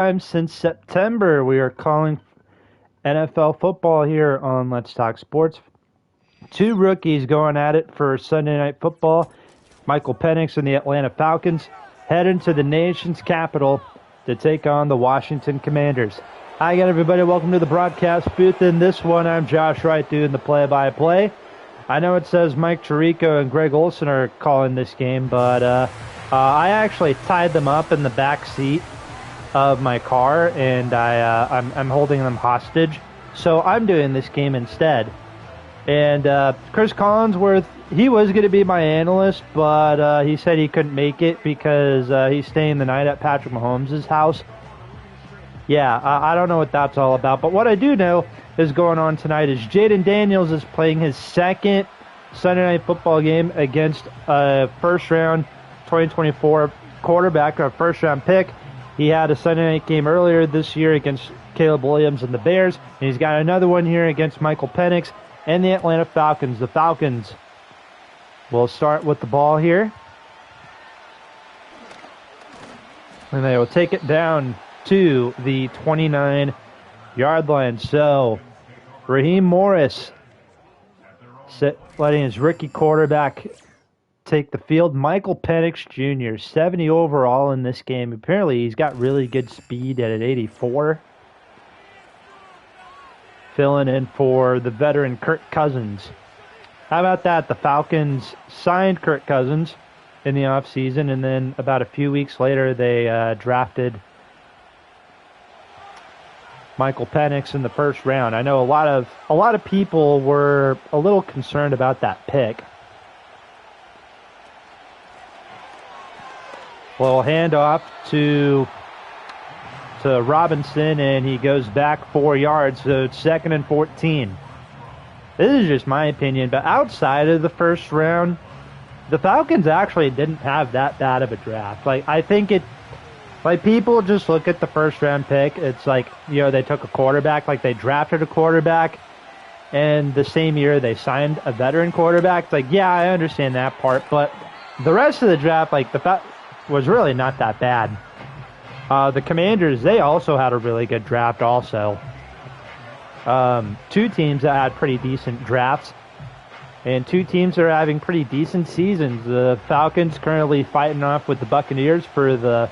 Time since September. We are calling NFL football here on Let's Talk Sports. Two rookies going at it for Sunday Night Football. Michael Penix and the Atlanta Falcons head into the nation's capital to take on the Washington Commanders. Hi again, everybody. Welcome to the broadcast booth. In this one, I'm Josh Wright doing the play-by-play. I know it says Mike Tirico and Greg Olson are calling this game, but I actually tied them up in the back seat of my car, and I'm holding them hostage. So I'm doing this game instead. And Chris Collinsworth, he was going to be my analyst, but he said he couldn't make it because he's staying the night at Patrick Mahomes' house. Yeah, I don't know what that's all about. But what I do know is going on tonight is Jaden Daniels is playing his second Sunday Night Football game against a first-round 2024 quarterback, a first-round pick. He had a Sunday night game earlier this year against Caleb Williams and the Bears, and he's got another one here against Michael Penix and the Atlanta Falcons. The Falcons will start with the ball here, and they will take it down to the 29-yard line. So Raheem Morris letting his rookie quarterback take the field. Michael Penix Jr., 70 overall in this game. Apparently he's got really good speed at an 84. Filling in for the veteran Kirk Cousins. How about that? The Falcons signed Kirk Cousins in the offseason, and then about a few weeks later they drafted Michael Penix in the first round. I know a lot of people were a little concerned about that pick. Well, handoff to Robinson, and he goes back 4 yards, so it's 2nd and 14. This is just my opinion, but outside of the first round, the Falcons actually didn't have that bad of a draft. I think people just look at the first round pick. It's like, they took a quarterback, they drafted a quarterback, and the same year they signed a veteran quarterback. It's like, yeah, I understand that part, but the rest of the draft, was really not that bad. The Commanders, they also had a really good draft also. Two teams that had pretty decent drafts, and two teams that are having pretty decent seasons. The Falcons currently fighting off with the Buccaneers for the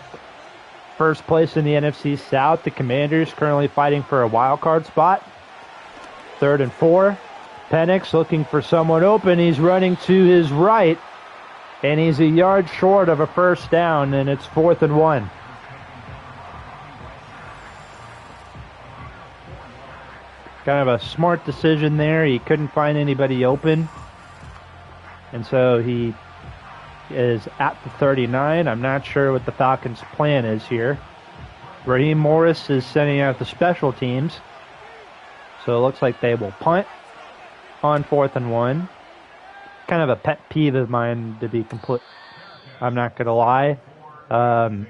first place in the NFC South. The Commanders currently fighting for a wild card spot. 3rd and 4. Penix looking for someone open. He's running to his right, and he's a yard short of a first down, and it's 4th and 1. Kind of a smart decision there. He couldn't find anybody open, and so he is at the 39. I'm not sure what the Falcons' plan is here. Raheem Morris is sending out the special teams, so it looks like they will punt on 4th and 1. Kind of a pet peeve of mine, to be complete. I'm not going to lie. I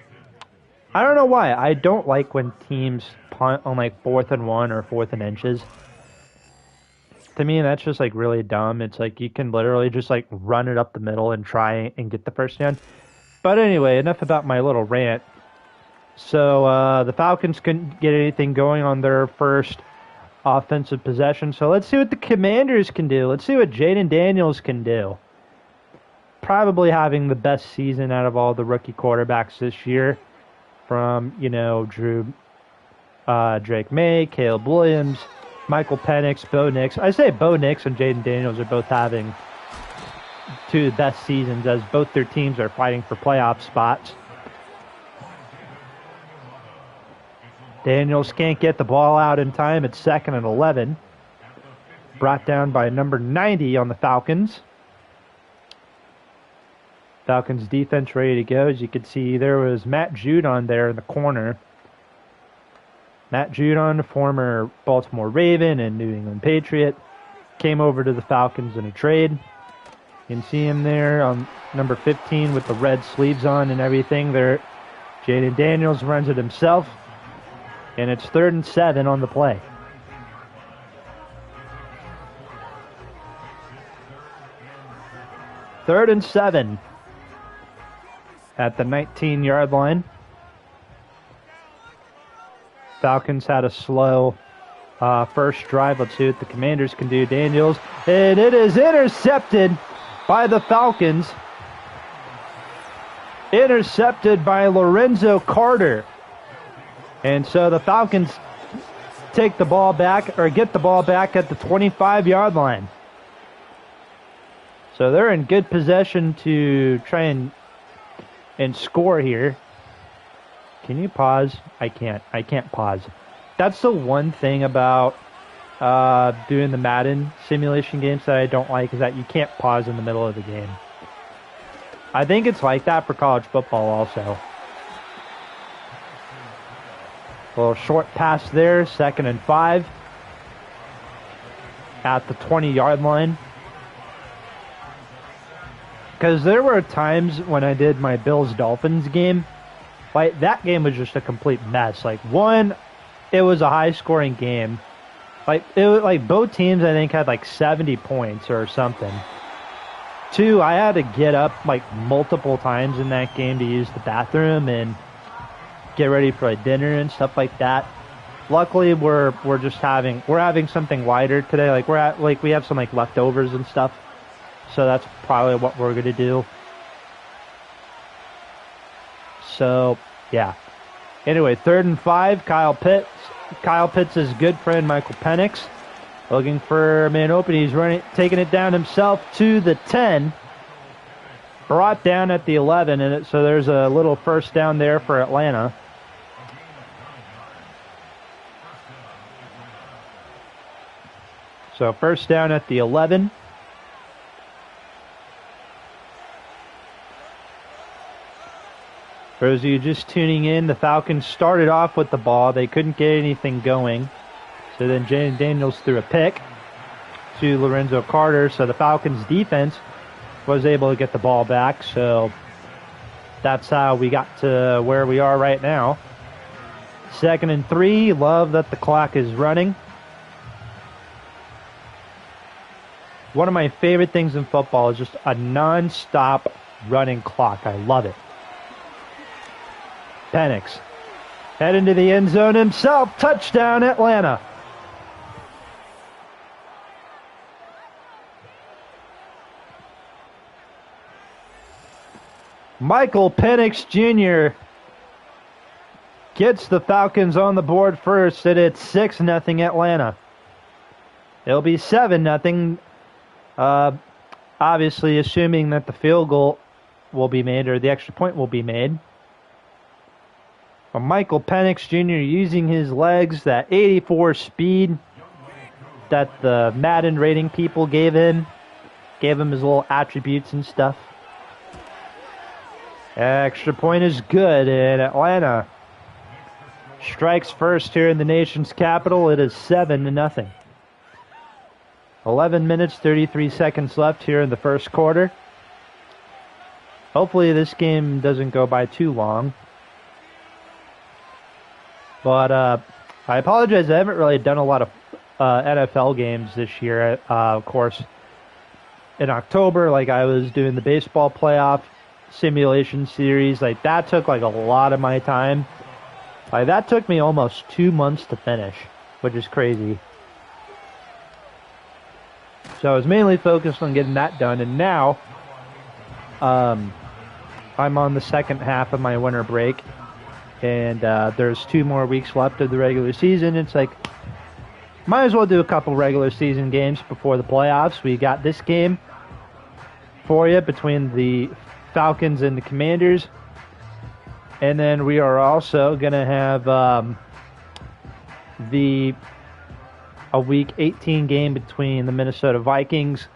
don't know why. I don't like when teams punt on 4th and 1 or 4th and inches. To me, that's just really dumb. It's you can literally just run it up the middle and try and get the first down. But anyway, enough about my little rant. So the Falcons couldn't get anything going on their first offensive possession. So let's see what the Commanders can do. Let's see what Jaden Daniels can do. Probably having the best season out of all the rookie quarterbacks this year. From, Drake May, Caleb Williams, Michael Penix, Bo Nix. I say Bo Nix and Jaden Daniels are both having two of the best seasons, as both their teams are fighting for playoff spots. Daniels can't get the ball out in time. It's 2nd and 11. Brought down by number 90 on the Falcons. Falcons defense ready to go. As you can see, there was Matt Judon there in the corner. Matt Judon, former Baltimore Raven and New England Patriot, came over to the Falcons in a trade. You can see him there on number 15 with the red sleeves on and everything. There, Jaden Daniels runs it himself, and it's 3rd and 7 on the play. Third and 7 at the 19-yard line. Falcons had a slow first drive. Let's see what the Commanders can do. Daniels, and it is intercepted by the Falcons. Intercepted by Lorenzo Carter. And so the Falcons take the ball back, or get the ball back at the 25-yard line. So they're in good possession to try and score here. Can you pause? I can't. I can't pause. That's the one thing about doing the Madden simulation games that I don't like, is that you can't pause in the middle of the game. I think it's like that for college football also. A little short pass there, 2nd and 5 at the 20-yard line. Because there were times when I did my Bills-Dolphins game, like that game was just a complete mess. Like, one, it was a high-scoring game. Like, it was like both teams I think had like 70 points or something. 2, I had to get up like multiple times in that game to use the bathroom and get ready for like dinner and stuff like that. Luckily, we're having something lighter today. Like we have some like leftovers and stuff, so that's probably what we're gonna do. So yeah. Anyway, 3rd and 5. Kyle Pitts' good friend Michael Penix. Looking for a man open. He's taking it down himself to the 10. Brought down at the 11, and so there's a little first down there for Atlanta. So first down at the 11. For those of you just tuning in, the Falcons started off with the ball. They couldn't get anything going. So then Jaden Daniels threw a pick to Lorenzo Carter. So the Falcons defense was able to get the ball back. So that's how we got to where we are right now. 2nd and 3. Love that the clock is running. One of my favorite things in football is just a non-stop running clock. I love it. Penix head into the end zone himself. Touchdown, Atlanta. Michael Penix Jr. gets the Falcons on the board first, and it's 6-0 Atlanta. It'll be 7-0. Obviously, assuming that the field goal will be made, or the extra point will be made. But Michael Penix Jr. using his legs, that 84 speed that the Madden rating people gave him his little attributes and stuff. Extra point is good, and Atlanta strikes first here in the nation's capital. It is 7-0. 11 minutes, 33 seconds left here in the first quarter. Hopefully this game doesn't go by too long. But I apologize, I haven't really done a lot of NFL games this year. Of course, in October, like I was doing the baseball playoff simulation series, like that took like a lot of my time. Like that took me almost 2 months to finish, which is crazy. So I was mainly focused on getting that done, and now I'm on the second half of my winter break, and there's 2 more weeks left of the regular season. It's like, might as well do a couple regular season games before the playoffs. We got this game for you between the Falcons and the Commanders, and then we are also going to have a Week 18 game between the Minnesota Vikings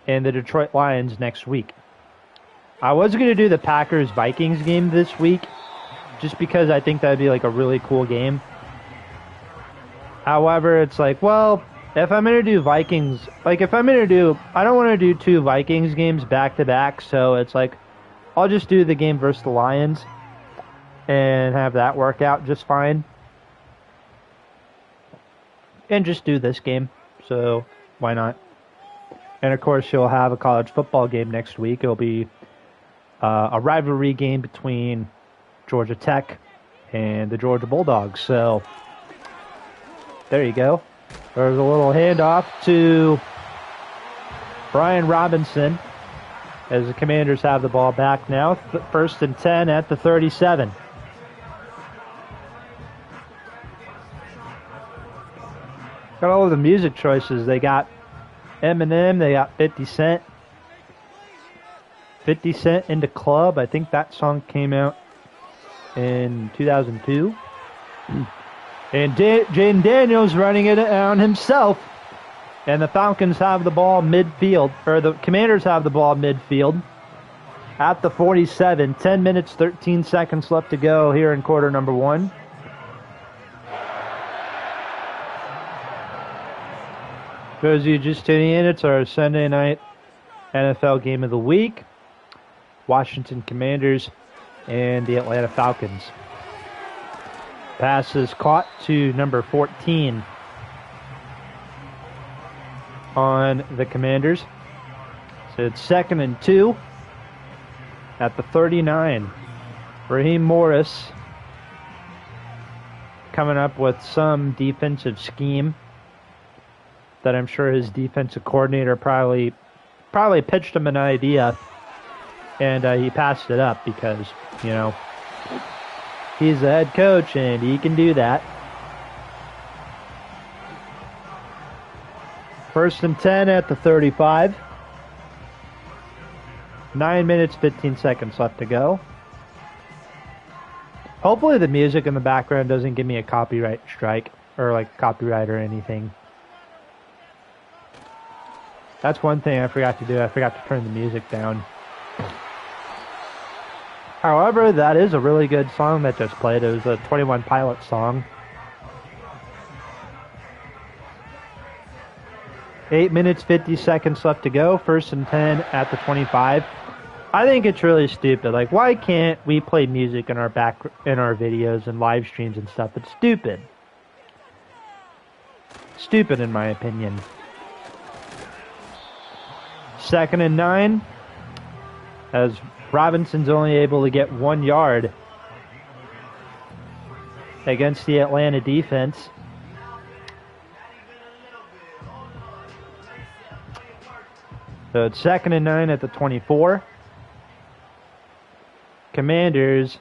and the Detroit Lions next week. I was going to do the Packers-Vikings game this week, just because I think that would be like a really cool game. However, it's like, well, if I'm going to do Vikings, like if I'm going to do, I don't want to do 2 Vikings games back-to-back, so it's like, I'll just do the game versus the Lions and have that work out just fine. And just do this game, so why not? And of course, you'll have a college football game next week. It'll be a rivalry game between Georgia Tech and the Georgia Bulldogs. So There you go. There's a little handoff to Brian Robinson as the Commanders have the ball back now. First and 10 at the 37. Got all of the music choices. They got Eminem, they got 50 Cent. 50 Cent into Club. I think that song came out in 2002. And Jaden Daniels running it down himself. And the Falcons have the ball midfield, or the Commanders have the ball midfield at the 47. 10 minutes, 13 seconds left to go here in quarter number 1. For those of you just tuning in, it's our Sunday night NFL game of the week. Washington Commanders and the Atlanta Falcons. Pass is caught to number 14 on the Commanders. So it's 2nd and 2 at the 39. Raheem Morris coming up with some defensive scheme that I'm sure his defensive coordinator probably pitched him an idea, and he passed it up because, you know, he's the head coach and he can do that. First and 10 at the 35. 9 minutes, 15 seconds left to go. Hopefully the music in the background doesn't give me a copyright strike or like copyright or anything. That's one thing I forgot to do. I forgot to turn the music down. However, that is a really good song that just played. It was a 21 Pilots song. 8 minutes, 50 seconds left to go. First and 10 at the 25. I think it's really stupid. Like, why can't we play music in our videos and live streams and stuff? It's stupid. Stupid, in my opinion. 2nd and 9, as Robinson's only able to get 1 yard against the Atlanta defense. So it's 2nd and 9 at the 24. Commanders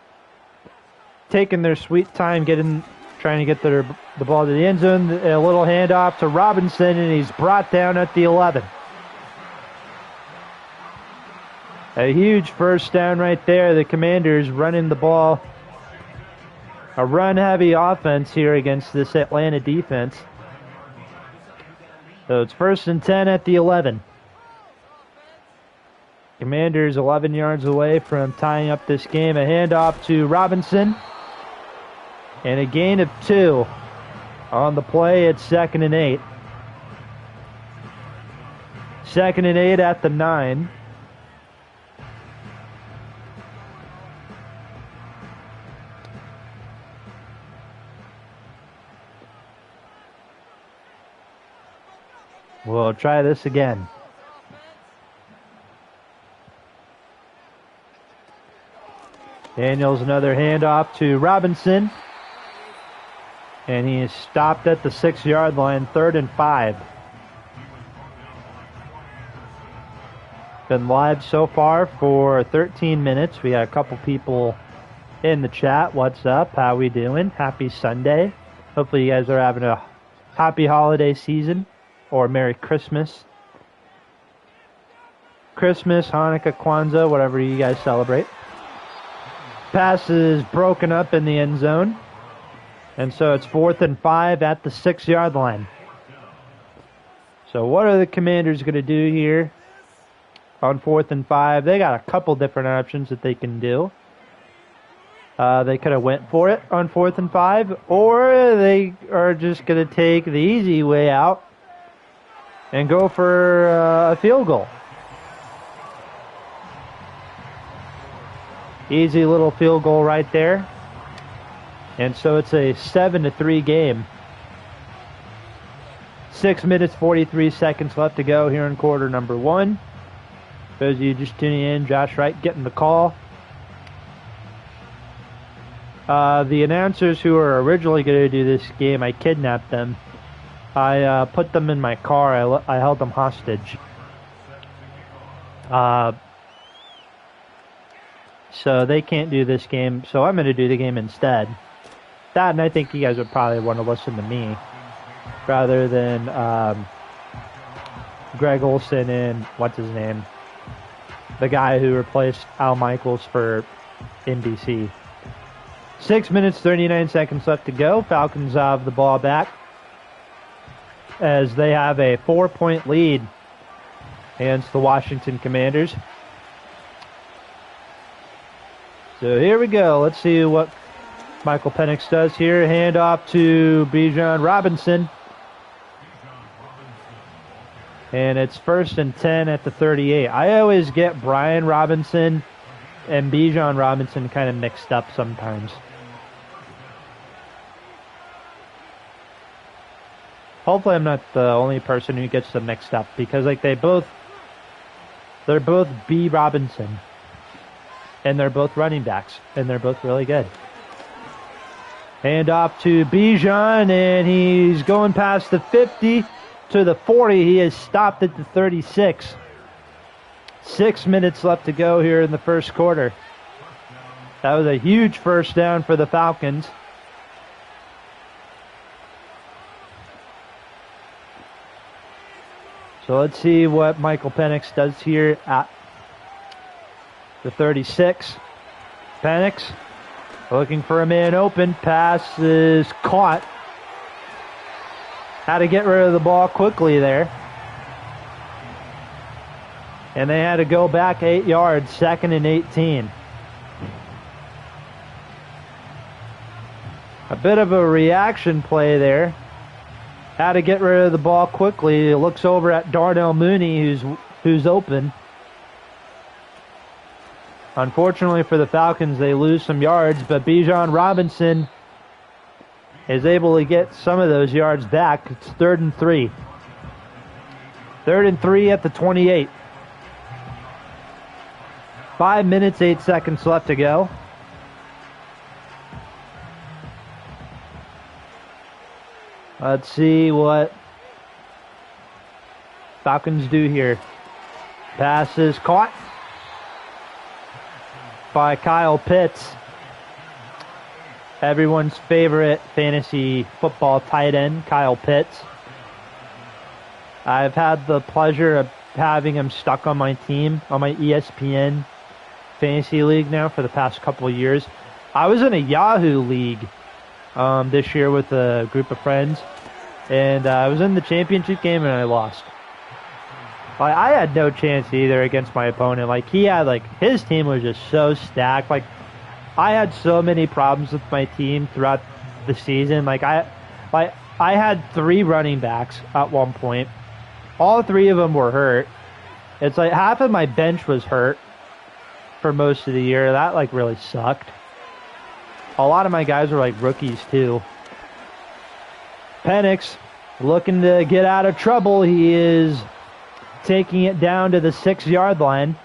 taking their sweet time trying to get the ball to the end zone. A little handoff to Robinson, and he's brought down at the 11. A huge first down right there. The Commanders running the ball. A run-heavy offense here against this Atlanta defense. So it's 1st and 10 at the 11. Commanders 11 yards away from tying up this game. A handoff to Robinson. And a gain of 2 on the play. It's 2nd and 8. 2nd and 8 at the 9. We'll try this again. Daniels, another handoff to Robinson. And he is stopped at the 6-yard line, 3rd and 5. Been live so far for 13 minutes. We got a couple people in the chat. What's up? How we doing? Happy Sunday. Hopefully you guys are having a happy holiday season. Or Merry Christmas. Christmas, Hanukkah, Kwanzaa, whatever you guys celebrate. Pass is broken up in the end zone. And so it's 4th and 5 at the 6-yard line. So what are the Commanders going to do here on 4th and 5? They got a couple different options that they can do. They could have went for it on 4th and 5. Or they are just going to take the easy way out and go for a field goal. Easy little field goal right there. And so it's a 7-3 game. 6 minutes, 43 seconds left to go here in quarter number 1. For those of you just tuning in, Josh Wright getting the call. The announcers who were originally going to do this game, I kidnapped them. I put them in my car. I held them hostage. So they can't do this game. So I'm going to do the game instead. That, and I think you guys would probably want to listen to me rather than Greg Olson and what's his name, the guy who replaced Al Michaels for NBC. 6 minutes, 39 seconds left to go. Falcons have the ball back as they have a 4-point lead against the Washington Commanders. So here we go. Let's see what Michael Penix does here. Hand off to Bijan Robinson. And it's 1st and 10 at the 38. I always get Brian Robinson and Bijan Robinson kind of mixed up sometimes. Hopefully I'm not the only person who gets them mixed up, because like they're both B. Robinson. And they're both running backs, and they're both really good. Hand off to Bijan, and he's going past the 50 to the 40. He is stopped at the 36. 6 minutes left to go here in the first quarter. That was a huge first down for the Falcons. So let's see what Michael Penix does here at the 36. Penix looking for a man open. Pass is caught. Had to get rid of the ball quickly there. And they had to go back 8 yards, 2nd and 18. A bit of a reaction play there. Had to get rid of the ball quickly. He looks over at Darnell Mooney, who's open. Unfortunately for the Falcons, they lose some yards, but Bijan Robinson is able to get some of those yards back. It's 3rd and 3. 3rd and 3 at the 28. 5 minutes, 8 seconds left to go. Let's see what Falcons do here. Pass is caught by Kyle Pitts, everyone's favorite fantasy football tight end, Kyle Pitts. I've had the pleasure of having him stuck on my team, on my ESPN fantasy league now for the past couple of years. I was in a Yahoo league this year with a group of friends, and I was in the championship game and I lost. I had no chance either against my opponent. Like, he had, like, his team was just so stacked. Like, I had so many problems with my team throughout the season. Like, I had 3 running backs at one point. All 3 of them were hurt. It's like half of my bench was hurt for most of the year. That, like, really sucked. A lot of my guys were, like, rookies, too. Penix looking to get out of trouble. He is taking it down to the 6-yard line.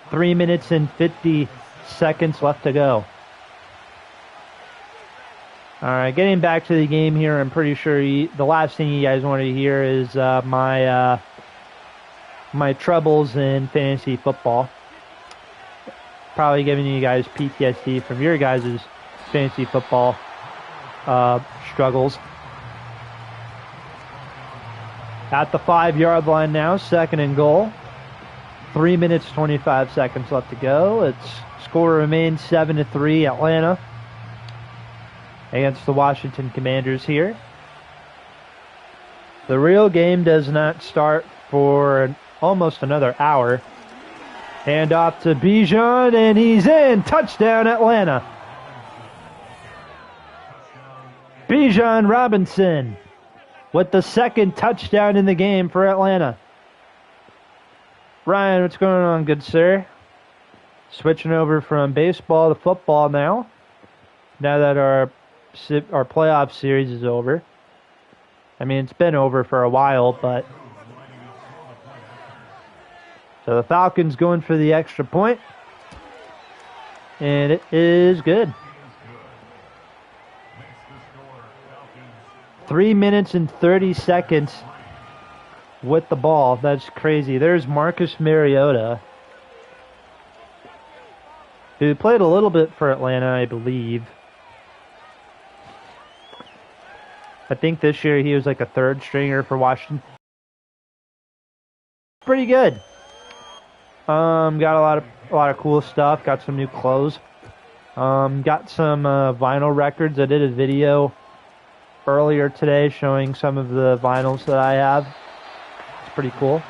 3 minutes and 50 seconds left to go. All right, getting back to the game here, I'm pretty sure the last thing you guys want to hear is my troubles in fantasy football. Probably giving you guys PTSD from your guys' fantasy football struggles. At the 5-yard line now, 2nd and goal. 3 minutes, 25 seconds left to go. Its score remains 7-3 Atlanta against the Washington Commanders here. The real game does not start for almost another hour. Hand off to Bijan, and he's in. Touchdown, Atlanta. Bijan Robinson with the 2nd touchdown in the game for Atlanta. Ryan, what's going on, good sir? Switching over from baseball to football now that our playoff series is over. I mean, it's been over for a while, but... So the Falcons going for the extra point. And it is good. 3 minutes and 30 seconds with the ball. That's crazy. There's Marcus Mariota, who played a little bit for Atlanta, I believe. I think this year he was like a third stringer for Washington. Pretty good. Got a lot of cool stuff. Got some new clothes. Got some vinyl records. I did a video earlier today showing some of the vinyls that I have. It's pretty cool.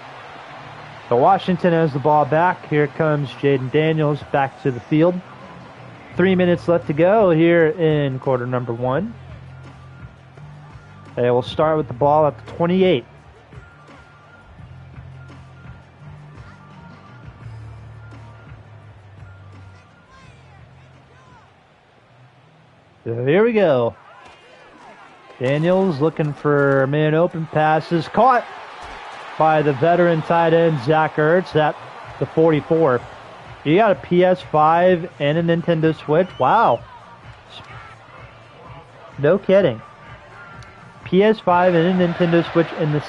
So Washington has the ball back. Here comes Jaden Daniels back to the field. 3 minutes left to go here in quarter number 1. They will start with the ball at the 28. So here we go. Daniels looking for man open passes. Caught by the veteran tight end Zach Ertz at the 44. You got a PS5 and a Nintendo Switch? Wow. No kidding. PS5 and a Nintendo Switch in the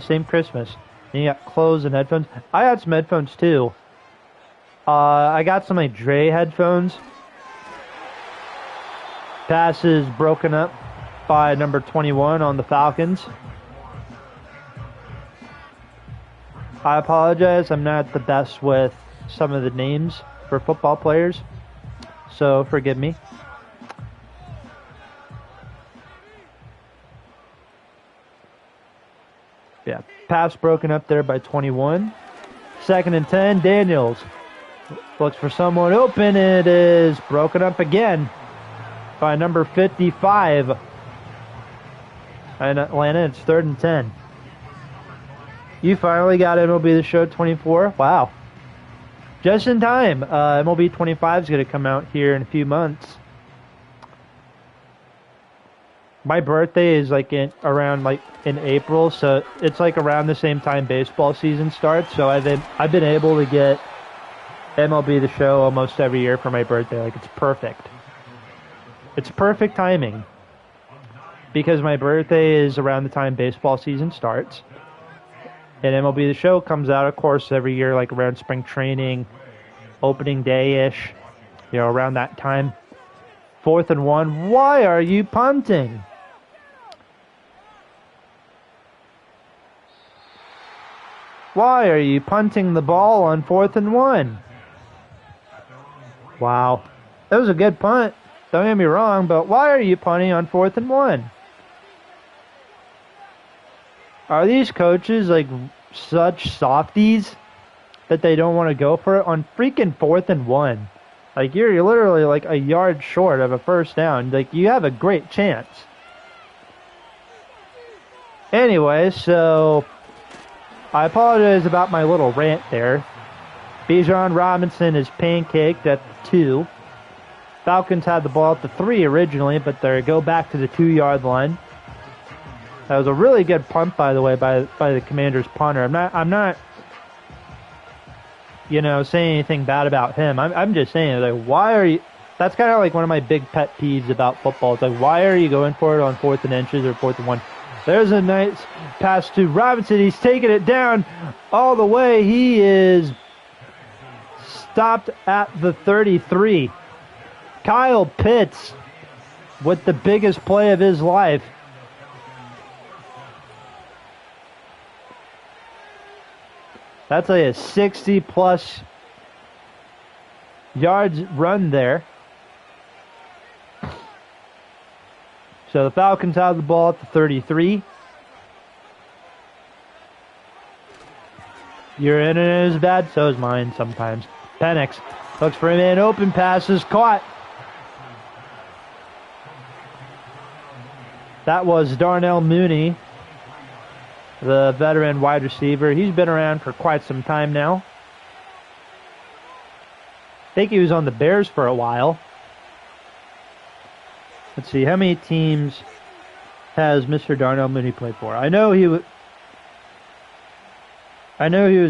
same Christmas. And you got clothes and headphones. I got some headphones too. I got some like Dre headphones. Passes broken up by number 21 on the Falcons. I apologize. I'm not the best with some of the names for football players, so forgive me. Yeah, pass broken up there by 21. 2nd and 10. Daniels looks for someone open. It is broken up again by number 55. And Atlanta, it's 3rd and 10. You finally got MLB The Show 24. Wow. Just in time. MLB 25 is going to come out here in a few months. My birthday is like in April, so it's like around the same time baseball season starts. So I've been able to get MLB The Show almost every year for my birthday. Like, it's perfect. It's perfect timing because my birthday is around the time baseball season starts. And MLB The Show comes out, of course, every year, like around spring training, opening day-ish, around that time. 4th and 1. Why are you punting? Why are you punting the ball on 4th and 1? Wow. That was a good punt. Don't get me wrong, but why are you punting on 4th and 1? Are these coaches like such softies that they don't want to go for it on freaking 4th and 1? Like, you're literally like a yard short of a first down. Like, you have a great chance. Anyway, so I apologize about my little rant there. Bijan Robinson is pancaked at the 2. Falcons had the ball at the 3 originally, but they go back to the 2-yard line. That was a really good punt, by the way, by the Commanders punter. I'm not saying anything bad about him. I'm just saying, like, why are you? That's kind of like one of my big pet peeves about football. It's like, why are you going for it on 4th and inches or 4th and 1? There's a nice pass to Robinson. He's taking it down all the way. He is stopped at the 33. Kyle Pitts with the biggest play of his life. That's like a 60-plus yards run there. So the Falcons have the ball at the 33. Your internet is bad, so is mine sometimes. Penix looks for a man open, passes caught. That was Darnell Mooney, the veteran wide receiver. He's been around for quite some time now. I think he was on the Bears for a while. Let's see, how many teams has Mr. Darnell Mooney played for? I know he was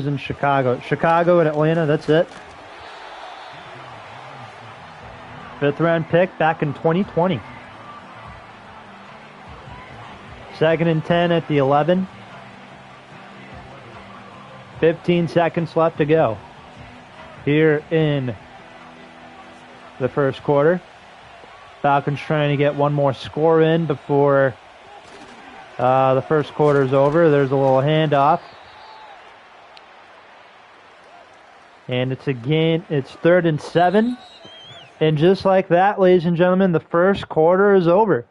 in Chicago. Chicago and Atlanta, that's it. 5th round pick back in 2020. 2nd and 10 at the 11. 15 seconds left to go here in the first quarter. Falcons trying to get one more score in before the first quarter is over. There's a little handoff. And it's 3rd and 7. And just like that, ladies and gentlemen, the first quarter is over.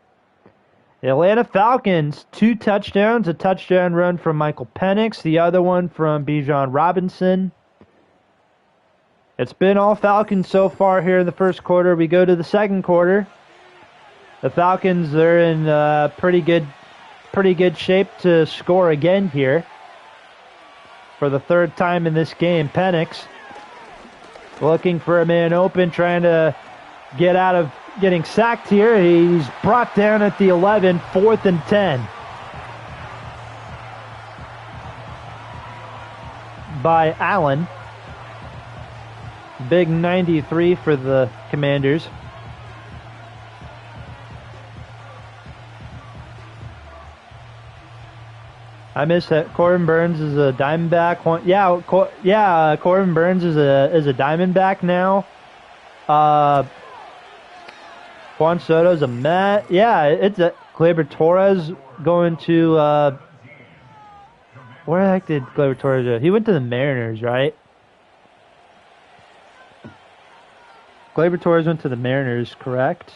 The Atlanta Falcons, 2 touchdowns, a touchdown run from Michael Penix, the other one from Bijan Robinson. It's been all Falcons so far here in the first quarter. We go to the second quarter. The Falcons, they're in pretty good shape to score again here. For the 3rd time in this game, Penix looking for a man open, trying to get out of getting sacked here. He's brought down at the 11, 4th and 10. By Allen. Big 93 for the Commanders. I missed that. Corbin Burns is a Diamondback. Corbin Burns is a Diamondback now. Juan Soto's a Met. Yeah, it's a Gleyber Torres going to. Where the heck did Gleyber Torres go? He went to the Mariners, right? Gleyber Torres went to the Mariners, correct?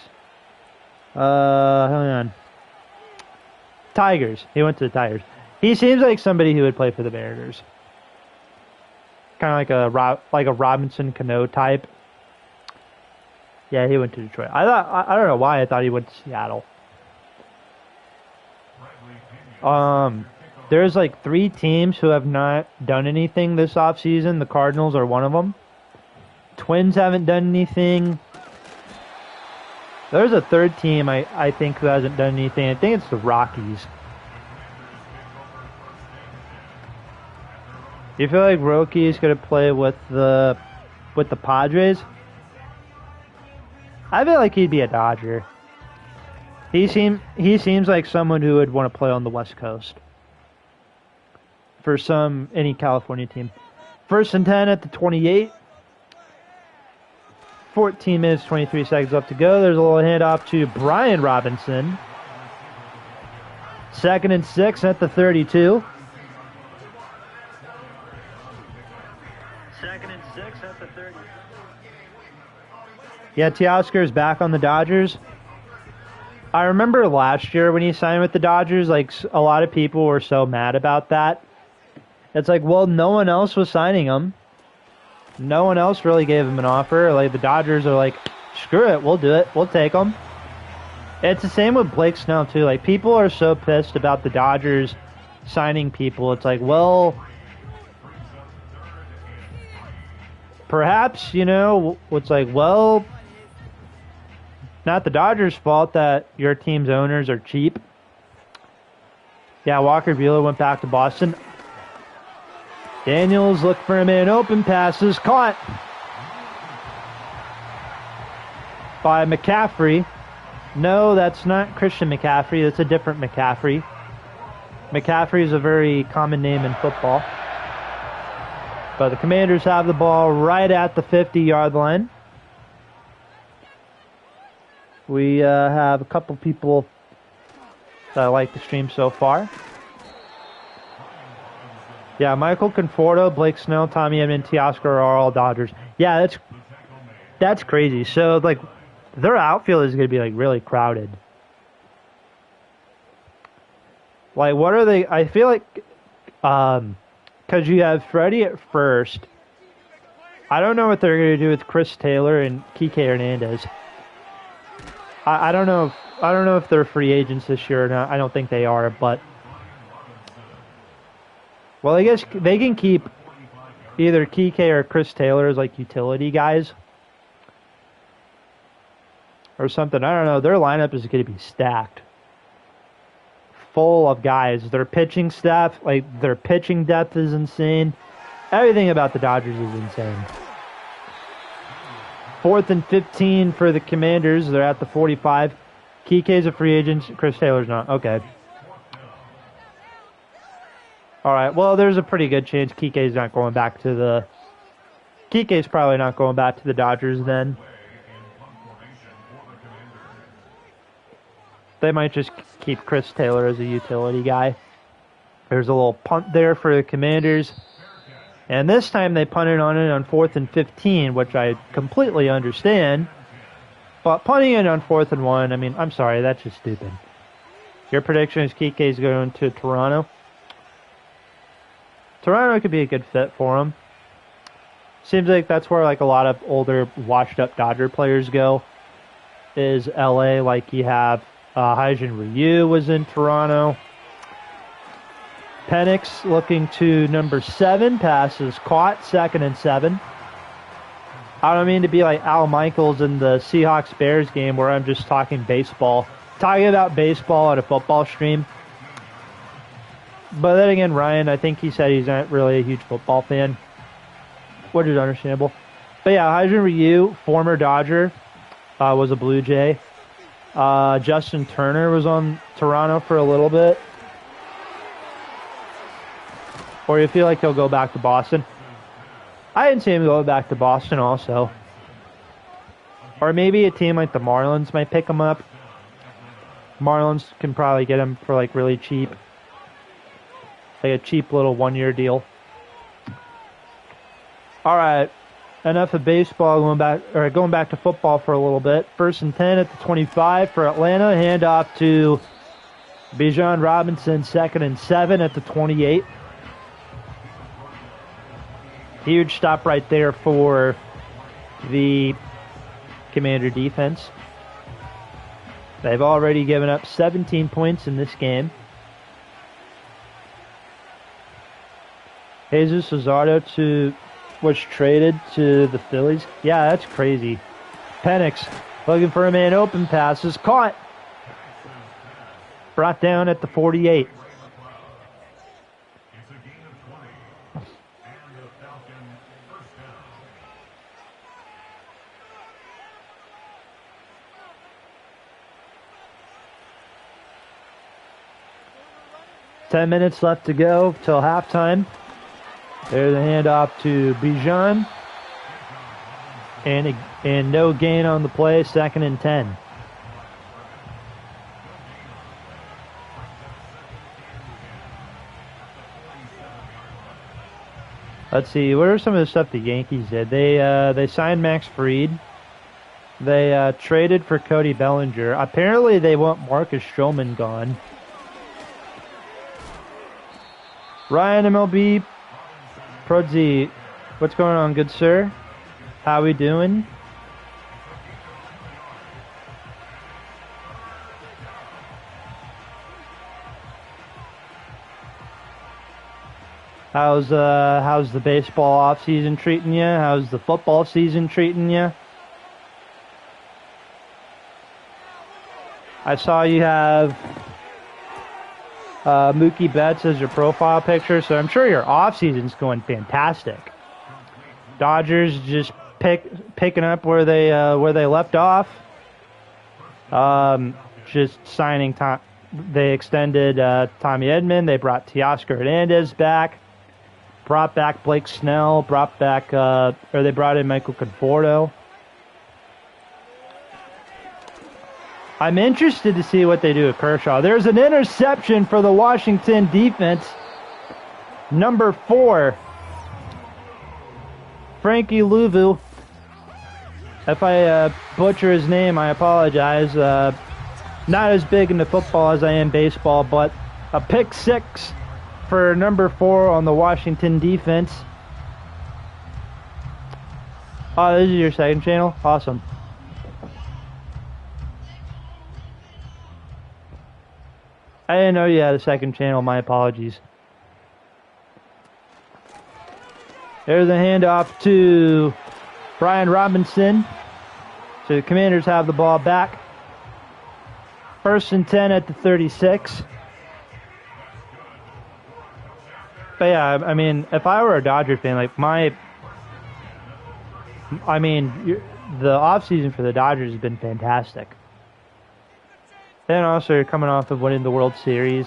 Hang on. Tigers. He went to the Tigers. He seems like somebody who would play for the Mariners. Kind of like a Robinson Cano type. Yeah, he went to Detroit. I don't know why I thought he went to Seattle. There's like 3 teams who have not done anything this offseason. The Cardinals are one of them. Twins haven't done anything. There's a 3rd team I think who hasn't done anything. I think it's the Rockies. Do you feel like Roki is going to play with the Padres? I feel like he'd be a Dodger. He seems like someone who would want to play on the West Coast for any California team. 1st and 10 at the 28. 14 minutes, 23 seconds left to go. There's a little handoff to Brian Robinson. 2nd and 6 at the 32. 2nd and 6 at the 30. Yeah, Teoscar's back on the Dodgers. I remember last year when he signed with the Dodgers, like a lot of people were so mad about that. It's like, well, no one else was signing him. No one else really gave him an offer. Like the Dodgers are like, screw it, we'll do it. We'll take him. It's the same with Blake Snell too. Like people are so pissed about the Dodgers signing people. It's like, well, perhaps, it's like, well, not the Dodgers' fault that your team's owners are cheap. Yeah, Walker Buehler went back to Boston. Daniels looked for a man open, passes caught by McCaffrey. No, that's not Christian McCaffrey. That's a different McCaffrey. McCaffrey is a very common name in football. But the Commanders have the ball right at the 50-yard line. We have a couple people that like the stream so far. Yeah, Michael Conforto, Blake Snell, Tommy Edman, Teoscar are all Dodgers. Yeah, that's crazy. So, like, their outfield is going to be, like, really crowded. Like, what are they? I feel like, because you have Freddie at first. I don't know what they're going to do with Chris Taylor and Kike Hernandez. I don't know if they're free agents this year or not. I don't think they are, but well, I guess they can keep either Kike or Chris Taylor as like utility guys or something. I don't know. Their lineup is going to be stacked, full of guys. Their pitching staff, like their pitching depth, is insane. Everything about the Dodgers is insane. 4th and 15 for the Commanders. They're at the 45. Kike's a free agent. Chris Taylor's not. Okay. All right. Well, there's a pretty good chance Kike's not going back to the. Kike's probably not going back to the Dodgers then. They might just keep Chris Taylor as a utility guy. There's a little punt there for the Commanders. And this time they punted on it on 4th and 15, which I completely understand. But punting it on 4th and 1, I mean, I'm sorry, that's just stupid. Your prediction is Kike's going to Toronto? Toronto could be a good fit for him. Seems like that's where like a lot of older, washed-up Dodger players go, is LA. Like you have Hyun Ryu was in Toronto. Penix looking to number 7, passes caught, 2nd and 7. I don't mean to be like Al Michaels in the Seahawks-Bears game where I'm just talking baseball. Talking about baseball on a football stream. But then again, Ryan, I think he said he's not really a huge football fan, which is understandable. But yeah, Hyun Ryu, former Dodger, was a Blue Jay. Justin Turner was on Toronto for a little bit. Or you feel like he'll go back to Boston? I didn't see him go back to Boston also. Or maybe a team like the Marlins might pick him up. Marlins can probably get him for like really cheap. Like a cheap little 1-year deal. Alright. Enough of baseball, going back to football for a little bit. 1st and 10 at the 25 for Atlanta. Handoff to Bijan Robinson, 2nd and 7 at the 28. Huge stop right there for the Commander defense. They've already given up 17 points in this game. Jesus Luzardo was traded to the Phillies. Yeah, that's crazy. Penix looking for a man open, passes caught. Brought down at the 48. Ten minutes left to go till halftime. There's a handoff to Bijan. And no gain on the play, 2nd and 10. Let's see, what are some of the stuff the Yankees did? They signed Max Fried. They traded for Cody Bellinger. Apparently they want Marcus Stroman gone. Ryan MLB Prodzi, what's going on, good sir? How we doing? How's the baseball off season treating you? How's the football season treating you? I saw you have Mookie Betts as your profile picture, so I'm sure your off season's going fantastic. Dodgers just picking up where they left off. Just signing they extended Tommy Edman. They brought Teoscar Hernandez back. Brought back Blake Snell. They brought in Michael Conforto. I'm interested to see what they do with Kershaw. There's an interception for the Washington defense. Number 4, Frankie Louvu. If I butcher his name, I apologize. Not as big into football as I am baseball, but a pick 6 for number 4 on the Washington defense. Oh, this is your second channel? Awesome. I didn't know you had a second channel. My apologies. There's a handoff to Brian Robinson. So the Commanders have the ball back. 1st and 10 at the 36. But yeah, I mean, if I were a Dodger fan, like the offseason for the Dodgers has been fantastic. And also, you're coming off of winning the World Series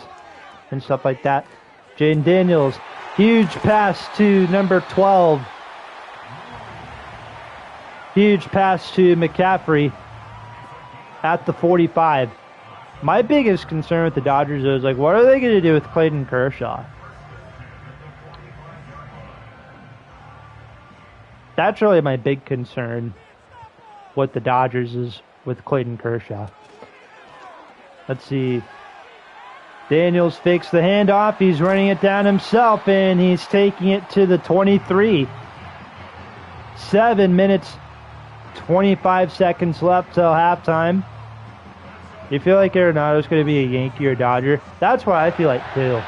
and stuff like that. Jaden Daniels, huge pass to number 12. Huge pass to McCaffrey at the 45. My biggest concern with the Dodgers is, like, what are they going to do with Clayton Kershaw? That's really my big concern with the Dodgers is with Clayton Kershaw. Let's see. Daniels fakes the handoff. He's running it down himself, and he's taking it to the 23. 7 minutes, 25 seconds left till halftime. You feel like Arenado's going to be a Yankee or Dodger? That's what I feel like, too.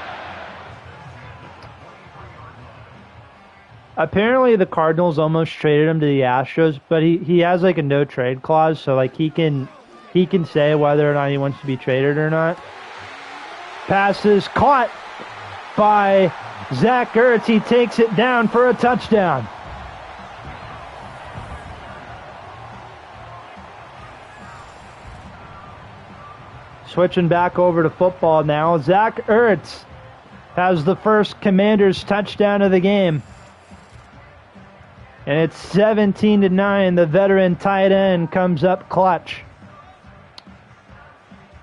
Apparently, the Cardinals almost traded him to the Astros, but he has, like, a no-trade clause, so, like, he can say whether or not he wants to be traded or not. Passes caught by Zach Ertz. He takes it down for a touchdown. Switching back over to football now. Zach Ertz has the first Commanders touchdown of the game. And it's 17-9. The veteran tight end comes up clutch.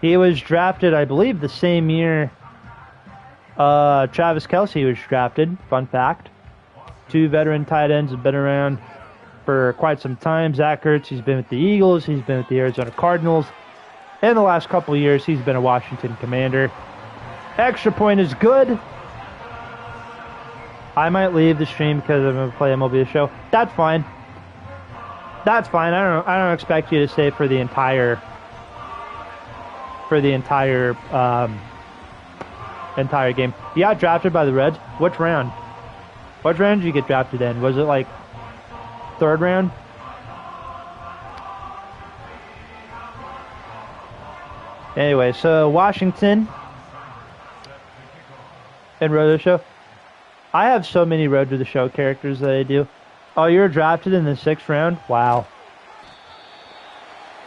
He was drafted, I believe, the same year Travis Kelce was drafted. Fun fact. 2 veteran tight ends have been around for quite some time. Zach Ertz, he's been with the Eagles. He's been with the Arizona Cardinals. In the last couple of years, he's been a Washington Commander. Extra point is good. I might leave the stream because I'm going to play MLB The Show. That's fine. That's fine. I don't expect you to stay for the entire game. You got drafted by the Reds. Which round? What round did you get drafted in? Was it like 3rd round? Anyway, so Washington and Road to the Show. I have so many Road to the Show characters that I do. Oh, you're drafted in the 6th round? Wow.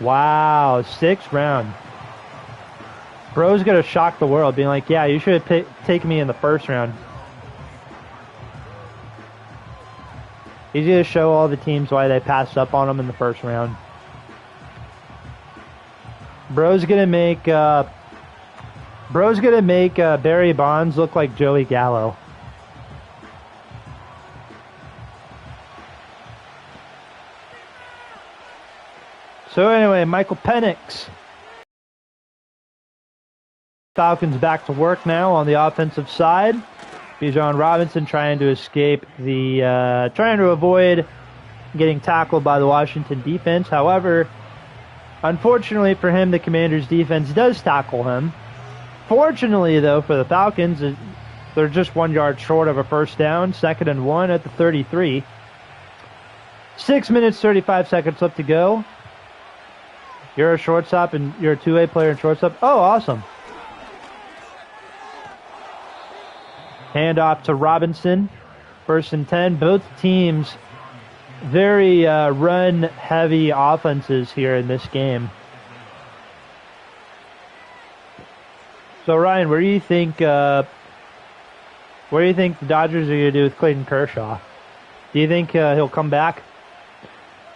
Wow, 6th round. Bro's gonna shock the world, being like, yeah, you should have taken me in the 1st round. He's gonna show all the teams why they passed up on him in the 1st round. Bro's gonna make Barry Bonds look like Joey Gallo. So anyway, Michael Penix. Falcons back to work now on the offensive side. Bijan Robinson trying to trying to avoid getting tackled by the Washington defense. However, unfortunately for him, the Commanders defense does tackle him. Fortunately, though, for the Falcons, they're just 1 yard short of a first down. 2nd and 1 at the 33. 6 minutes, 35 seconds left to go. You're a shortstop and you're a two-way player in shortstop. Oh, awesome. Handoff to Robinson. 1st and 10. Both teams very run-heavy offenses here in this game. So Ryan, what do you think the Dodgers are going to do with Clayton Kershaw? Do you think he'll come back,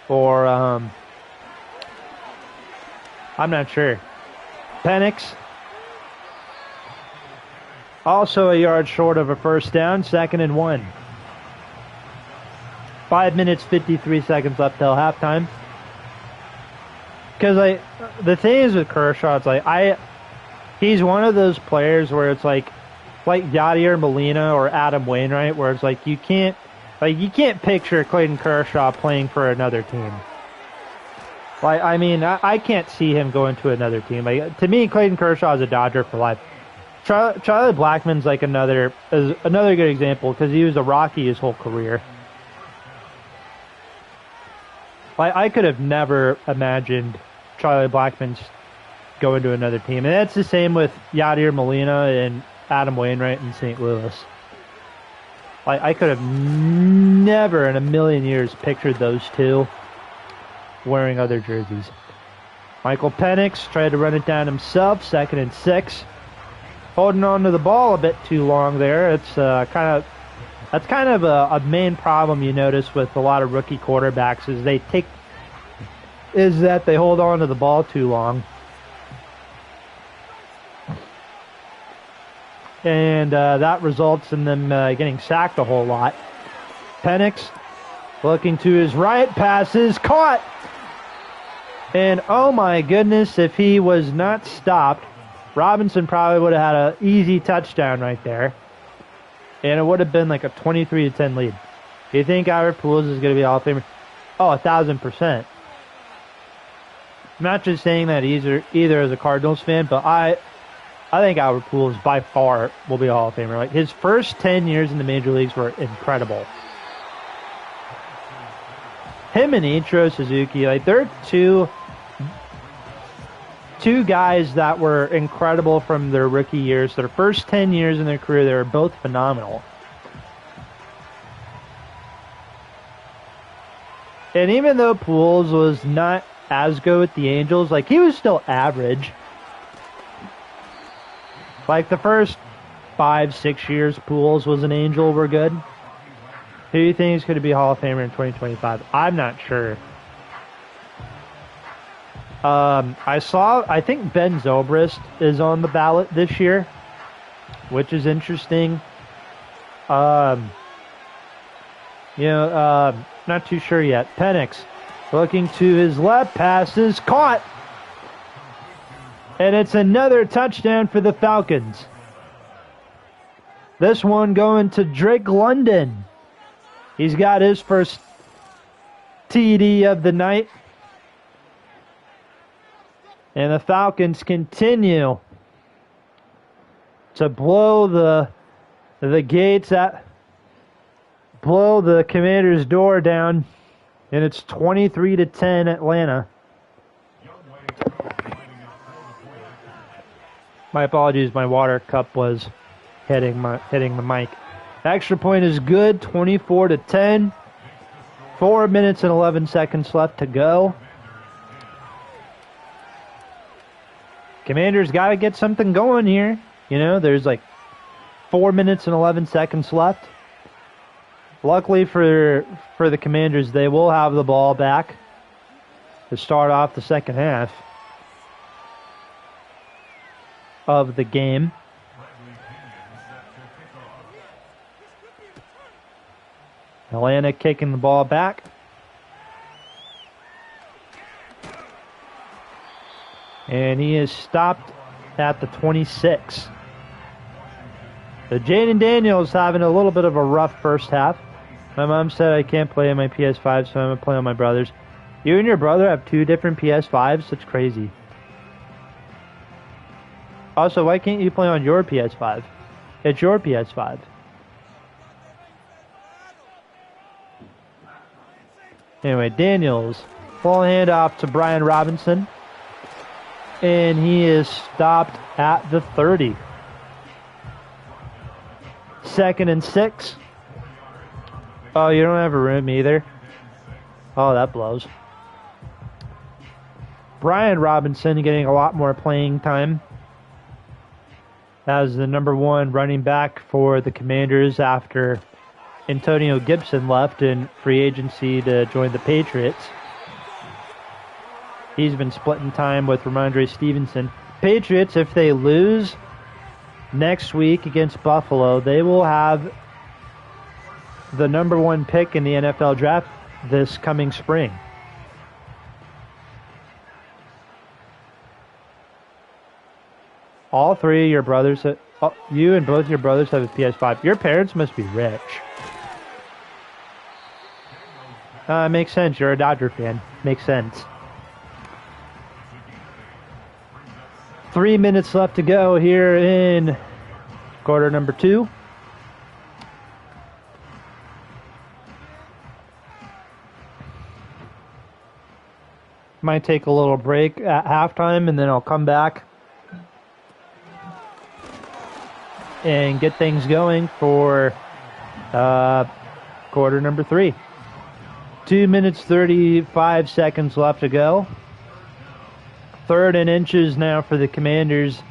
or I'm not sure. Penix, also a yard short of a first down. 2nd and 1. 5 minutes, 53 seconds left till halftime. Because the thing is with Kershaw, it's like he's one of those players where it's like Yadier Molina or Adam Wainwright, where it's like you can't picture Clayton Kershaw playing for another team. I can't see him going to another team. To me, Clayton Kershaw is a Dodger for life. Charlie Blackmon's another good example because he was a Rocky his whole career. I could have never imagined Charlie Blackmon's going to another team. And that's the same with Yadier Molina and Adam Wainwright in St. Louis. I could have never in a million years pictured those two wearing other jerseys. Michael Penix tried to run it down himself. 2nd and 6. holding on to the ball a bit too long there. It's that's kind of a main problem you notice with a lot of rookie quarterbacks is that they hold on to the ball too long. And that results in them getting sacked a whole lot. Penix looking to his right, passes caught. And oh my goodness, if he was not stopped, Robinson probably would have had an easy touchdown right there. And it would have been like a 23-10 lead. Do you think Albert Pujols is going to be a Hall of Famer? Oh, 1,000%. I'm not just saying that either as a Cardinals fan, but I think Albert Pujols by far will be a Hall of Famer. Like, his first 10 years in the major leagues were incredible. Him and Ichiro Suzuki, like, they're two guys that were incredible from their rookie years. Their first 10 years in their career, they were both phenomenal. And even though Pujols was not as good with the Angels, like, he was still average. Like, the first 5-6 years Pujols was an Angel were good. Who do you think is going to be a Hall of Famer in 2025? I'm not sure. I think Ben Zobrist is on the ballot this year, which is interesting. Not too sure yet. Penix looking to his left, passes caught. And it's another touchdown for the Falcons. This one going to Drake London. He's got his first TD of the night. And the Falcons continue to blow the gates blow the Commanders' door down. And it's 23-10 Atlanta. My apologies, my water cup was hitting the mic. Extra point is good, 24-10. 4 minutes and 11 seconds left to go. Commanders got to get something going here. You know, there's like 4 minutes and 11 seconds left. Luckily for the Commanders, they will have the ball back to start off the second half of the game. Atlanta kicking the ball back. And he is stopped at the 26. So Jaden Daniels having a little bit of a rough first half. My mom said I can't play on my PS5, so I'm going to play on my brother's. You and your brother have 2 different PS5s? That's crazy. Also, why can't you play on your PS5? It's your PS5. Anyway, Daniels, full handoff to Brian Robinson. And he is stopped at the 30. 2nd and 6. Oh, you don't have a room either? Oh, that blows. Brian Robinson getting a lot more playing time as the number 1 running back for the Commanders after Antonio Gibson left in free agency to join the Patriots. He's been splitting time with Ramondre Stevenson. Patriots, if they lose next week against Buffalo, they will have the number 1 pick in the NFL draft this coming spring. All 3 of your brothers, you and both your brothers have a PS5. Your parents must be rich. Makes sense. You're a Dodger fan. Makes sense. 3 minutes left to go here in quarter number 2. Might take a little break at halftime, and then I'll come back and get things going for quarter number 3. 2 minutes, 35 seconds left to go. 3rd and inches now for the Commanders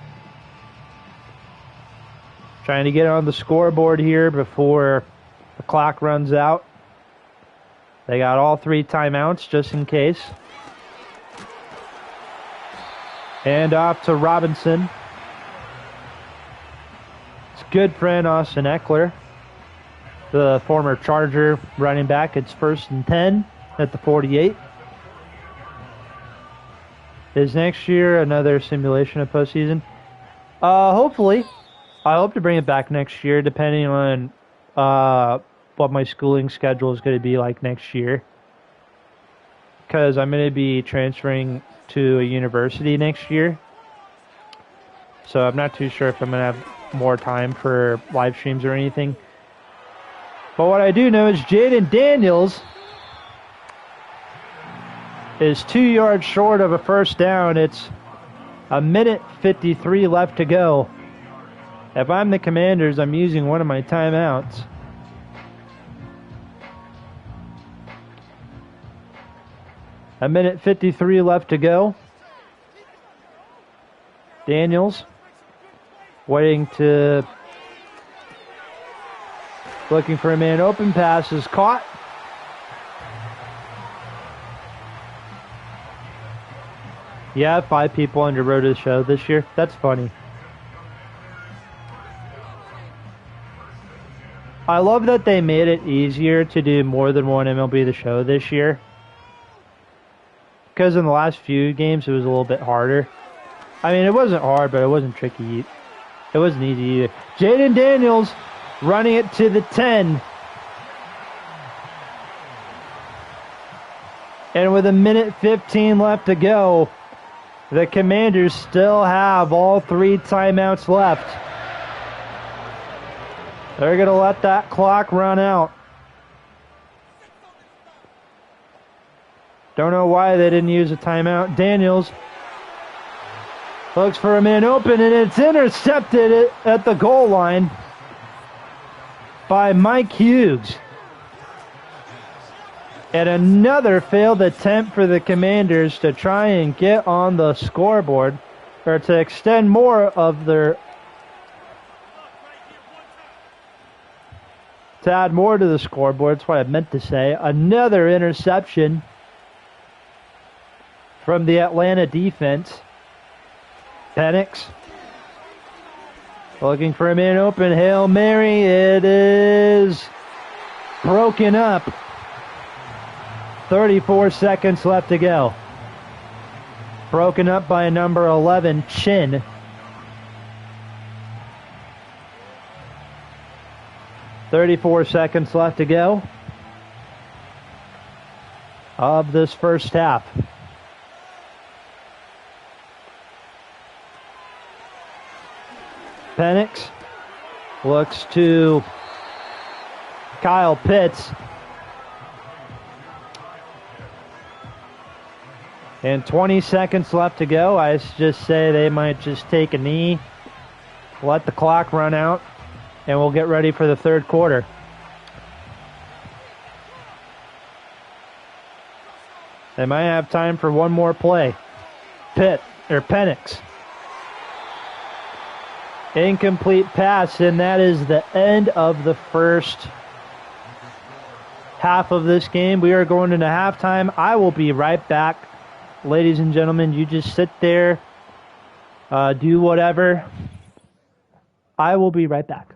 Trying to get on the scoreboard here before the clock runs out. They got all 3 timeouts just in case. And off to Robinson. It's good friend Austin Eckler, the former Charger running back. It's 1st and 10 at the 48. Is next year another simulation of postseason? Hopefully. I hope to bring it back next year, depending on what my schooling schedule is going to be like next year. Because I'm going to be transferring to a university next year. So I'm not too sure if I'm going to have more time for live streams or anything. But what I do know is Jaden Daniels is 2 yards short of a first down. It's a minute 53 left to go. If I'm the Commanders, I'm using one of my timeouts. A minute 53 left to go. Daniels waiting to... Looking for a man open. Pass is caught. Yeah, 5 people on your road to the show this year. That's funny. I love that they made it easier to do more than one MLB The Show this year. Because in the last few games, it was a little bit harder. I mean, it wasn't hard, but it wasn't tricky. It wasn't easy either. Jaden Daniels running it to the 10. And with a minute 15 left to go, the Commanders still have all 3 timeouts left. They're going to let that clock run out. Don't know why they didn't use a timeout. Daniels looks for a man open, and it's intercepted at the goal line by Mike Hughes. And another failed attempt for the Commanders to try and get on the scoreboard, or to extend more of their... To add more to the scoreboard, that's what I meant to say. Another interception from the Atlanta defense. Penix looking for a man open. Hail Mary. It is broken up. 34 seconds left to go. Broken up by number 11, Chin. .34 seconds left to go of this first half. Penix looks to Kyle Pitts. And 20 seconds left to go. I just say they might just take a knee, let the clock run out, and we'll get ready for the third quarter. They might have time for one more play. Penix. Incomplete pass, and that is the end of the first half of this game. We are going into halftime. I will be right back. Ladies and gentlemen, you just sit there, do whatever. I will be right back.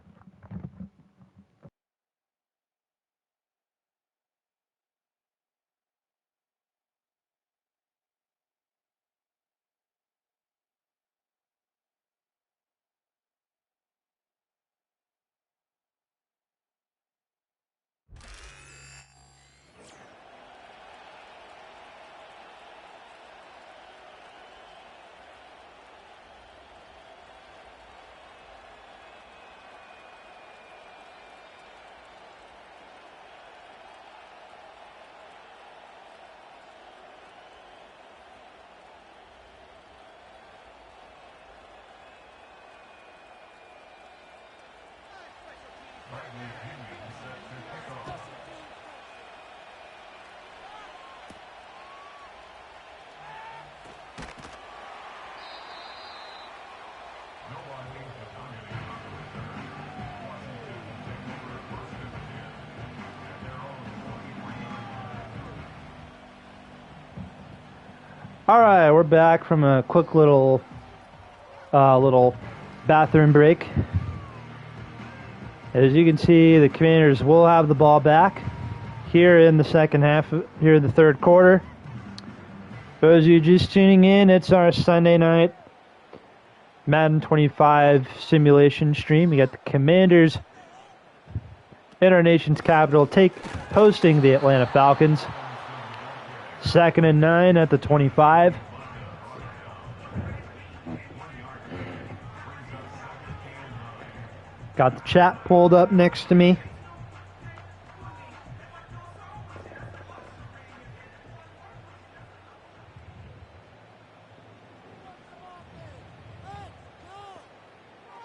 All right, we're back from a quick little bathroom break. As you can see, the Commanders will have the ball back here in the second half, here in the third quarter. For those of you just tuning in, it's our Sunday night Madden 25 simulation stream. We got the Commanders in our nation's capital hosting the Atlanta Falcons. 2nd and 9 at the 25. Got the chat pulled up next to me.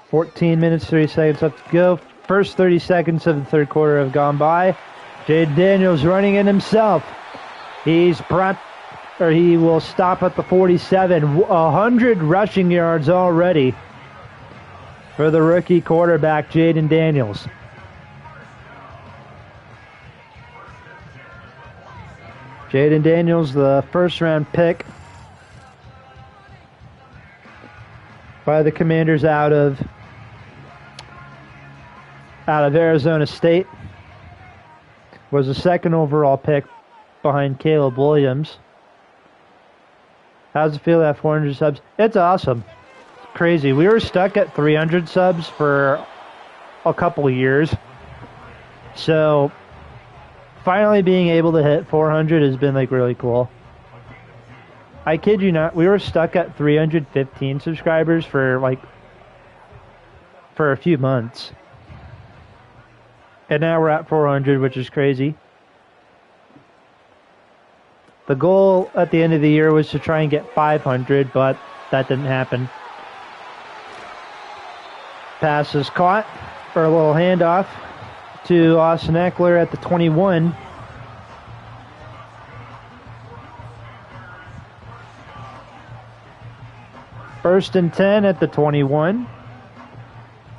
(14 minutes, 30 seconds left to go. First 30 seconds of the third quarter have gone by. Jaden Daniels running in himself. He will stop at the 47. 100 rushing yards already for the rookie quarterback, Jaden Daniels. Jaden Daniels, the first-round pick by the Commanders out of Arizona State, was the second overall pick behind Caleb Williams. How's it feel to have 400 subs? It's awesome. It's crazy. We were stuck at 300 subs for a couple of years. So finally being able to hit 400 has been like really cool. I kid you not, we were stuck at 315 subscribers for a few months. And now we're at 400, which is crazy. The goal at the end of the year was to try and get 500, but that didn't happen. Pass is caught for a little handoff to Austin Eckler at the 21. First and 10 at the 21.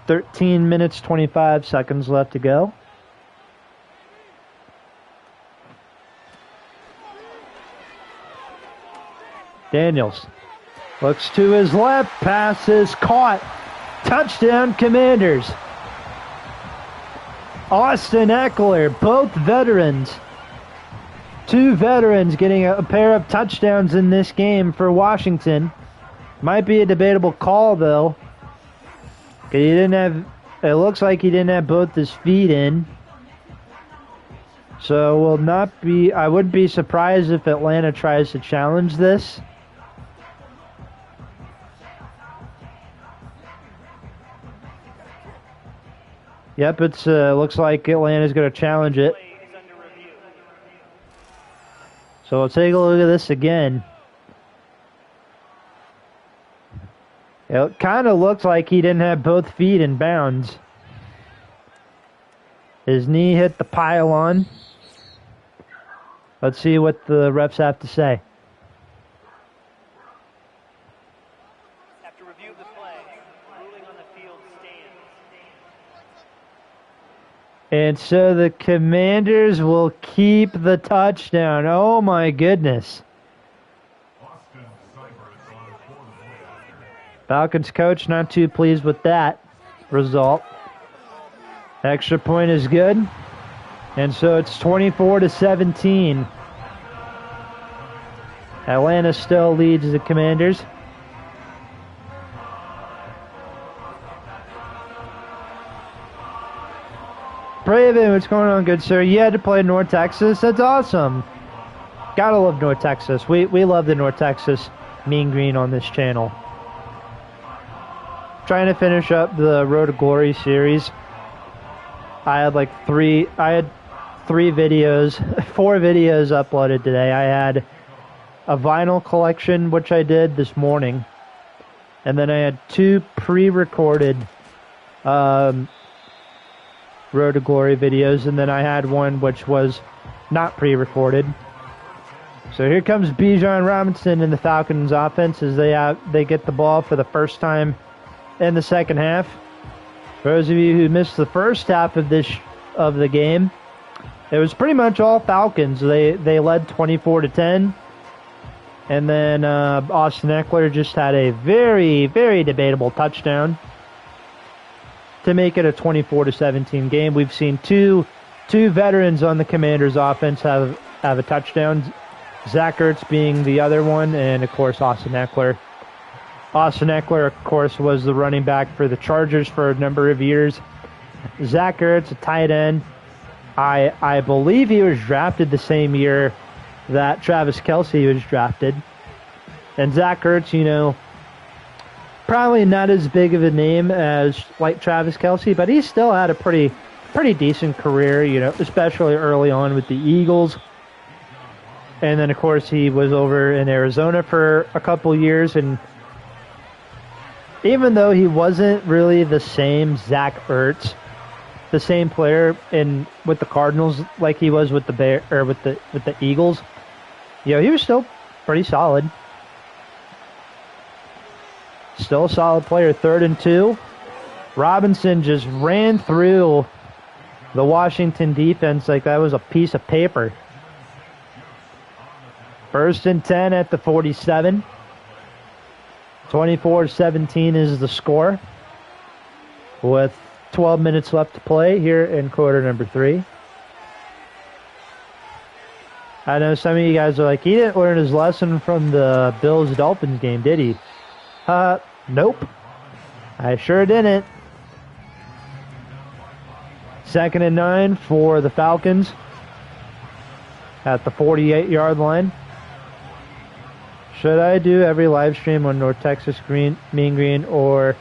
13 minutes, 25 seconds left to go. Daniels looks to his left, pass is caught. Touchdown, Commanders. Austin Eckler, both veterans. Two veterans getting a pair of touchdowns in this game for Washington. Might be a debatable call, though. It looks like he didn't have both his feet in. So I wouldn't be surprised if Atlanta tries to challenge this. Yep, it looks like Atlanta's going to challenge it. So we'll take a look at this again. It kind of looks like he didn't have both feet in bounds. His knee hit the pylon. Let's see what the refs have to say. After review of the play, ruling on the field stands. And so the Commanders will keep the touchdown. Oh my goodness. Falcons coach not too pleased with that result. Extra point is good. And so it's 24-17. Atlanta still leads the Commanders. Braven, what's going on, good sir? You had to play North Texas? That's awesome. Gotta love North Texas. We love the North Texas Mean Green on this channel. Trying to finish up the Road to Glory series. I had three videos, 4 videos uploaded today. I had a vinyl collection, which I did this morning. And then I had 2 pre-recorded Road to Glory videos. And then I had one which was not pre-recorded. So here comes Bijan Robinson in the Falcons offense as they get the ball for the first time in the second half. For those of you who missed the first half of the game, it was pretty much all Falcons. They led 24-10. And then Austin Eckler just had a very, very debatable touchdown to make it a 24-17 game. We've seen two veterans on the Commanders' offense have a touchdown. Zach Ertz being the other one, and of course Austin Eckler. Austin Eckler, of course, was the running back for the Chargers for a number of years. Zach Ertz, a tight end. I believe he was drafted the same year that Travis Kelce was drafted. And Zach Ertz, you know, probably not as big of a name as like Travis Kelce, but he still had a pretty decent career, you know, especially early on with the Eagles. And then, of course, he was over in Arizona for a couple years, and even though he wasn't really the same Zach Ertz, the same player with the Cardinals like he was with the Eagles, you know, he was still pretty solid. Still a solid player. 3rd and 2. Robinson just ran through the Washington defense like that was a piece of paper. 1st and 10 at the 47. 24-17 is the score, with 12 minutes left to play here in quarter number 3. I know some of you guys are like, he didn't learn his lesson from the Bills-Dolphins game, did he? Nope. I sure didn't. 2nd and 9 for the Falcons at the 48-yard line. Should I do every live stream on North Texas Mean Green or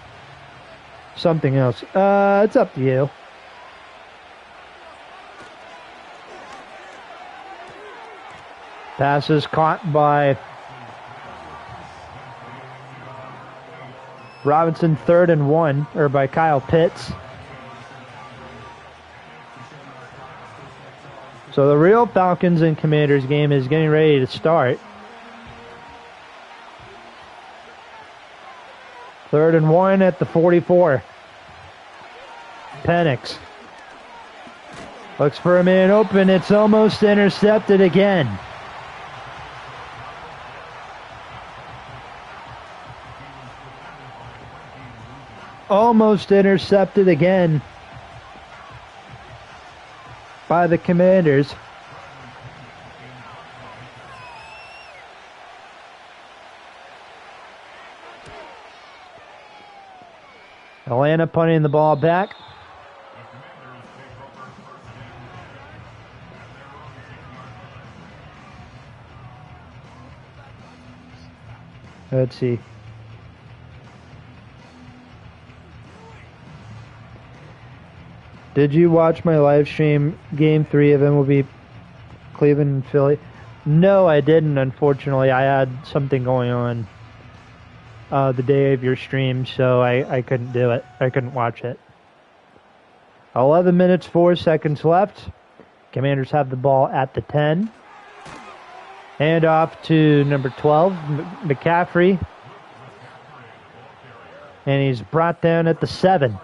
something else? It's up to you. Passes caught by Robinson, 3rd and 1, or by Kyle Pitts. So the real Falcons and Commanders game is getting ready to start. 3rd and 1 at the 44. Penix looks for a man open. It's almost intercepted again. Almost intercepted again by the Commanders. Atlanta punting the ball back. Let's see. Did you watch my live stream game 3 of MLB Cleveland and Philly? No, I didn't, unfortunately. I had something going on the day of your stream, so I couldn't do it. I couldn't watch it. 11 minutes, 4 seconds left. Commanders have the ball at the 10. Hand off to number 12, McCaffrey. And he's brought down at the 7.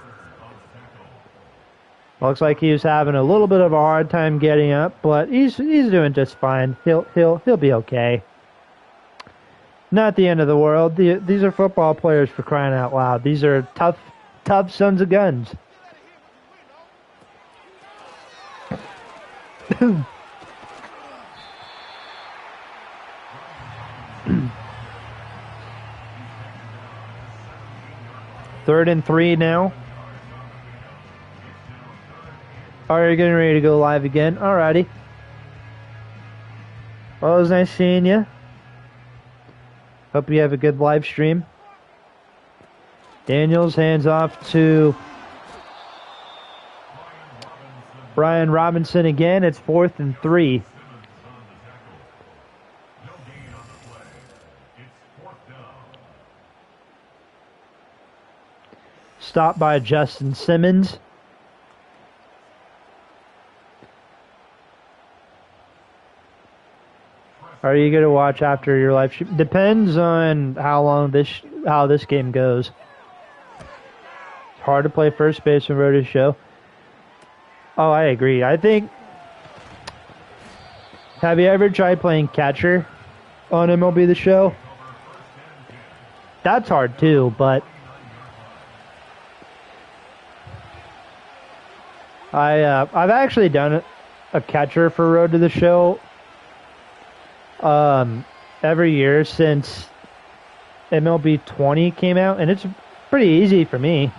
Looks like he was having a little bit of a hard time getting up, but he's doing just fine. He'll be okay. Not the end of the world. These are football players, for crying out loud. These are tough sons of guns. Third and 3 now. Are you getting ready to go live again? Alrighty. Well, it was nice seeing you. Hope you have a good live stream. Daniels hands off to Brian Robinson again. It's 4th and 3. Stopped by Justin Simmons. Are you going to watch after your live stream? Depends on how this game goes. It's hard to play first base and road show. Oh, I agree. I think. Have you ever tried playing catcher on MLB The Show. That's hard too, but I've actually done a catcher for Road to the Show every year since MLB 20 came out, and it's pretty easy for me.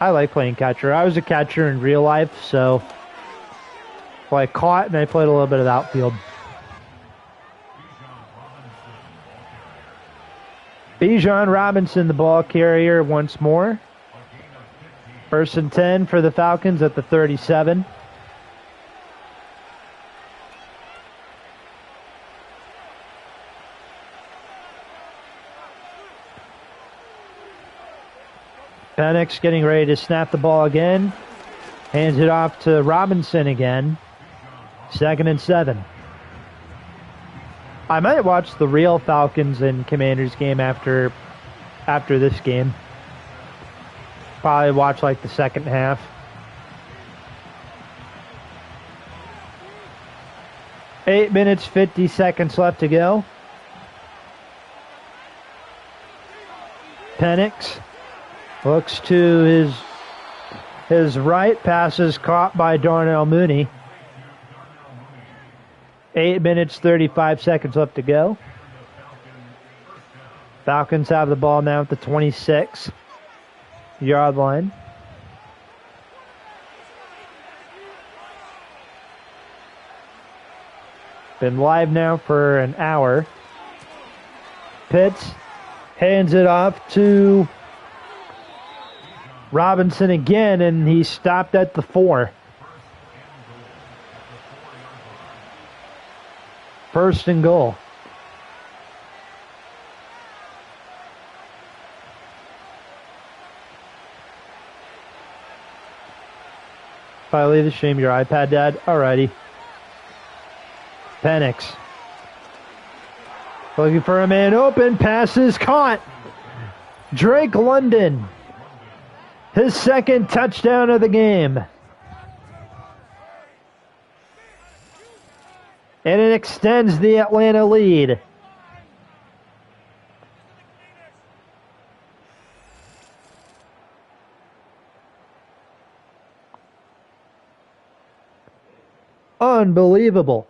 I like playing catcher. I was a catcher in real life, so I caught and I played a little bit of outfield. Bijan Robinson, the ball carrier once more. 1st and 10 for the Falcons at the 37. Penix getting ready to snap the ball again. Hands it off to Robinson again. 2nd and 7. I might watch the real Falcons and Commanders game after this game. Probably watch like the second half. Eight minutes, 50 seconds left to go. Penix looks to his right. Passes caught by Darnell Mooney. 8 minutes, 35 seconds left to go. Falcons have the ball now at the 26-yard line. Been live now for an hour. Pitts hands it off to Robinson again, and he stopped at the 4. 1st and goal. If I leave the stream, your iPad, Dad? Alrighty. Penix. Looking for a man open. Passes caught. Drake London. His 2nd touchdown of the game. And it extends the Atlanta lead. Unbelievable.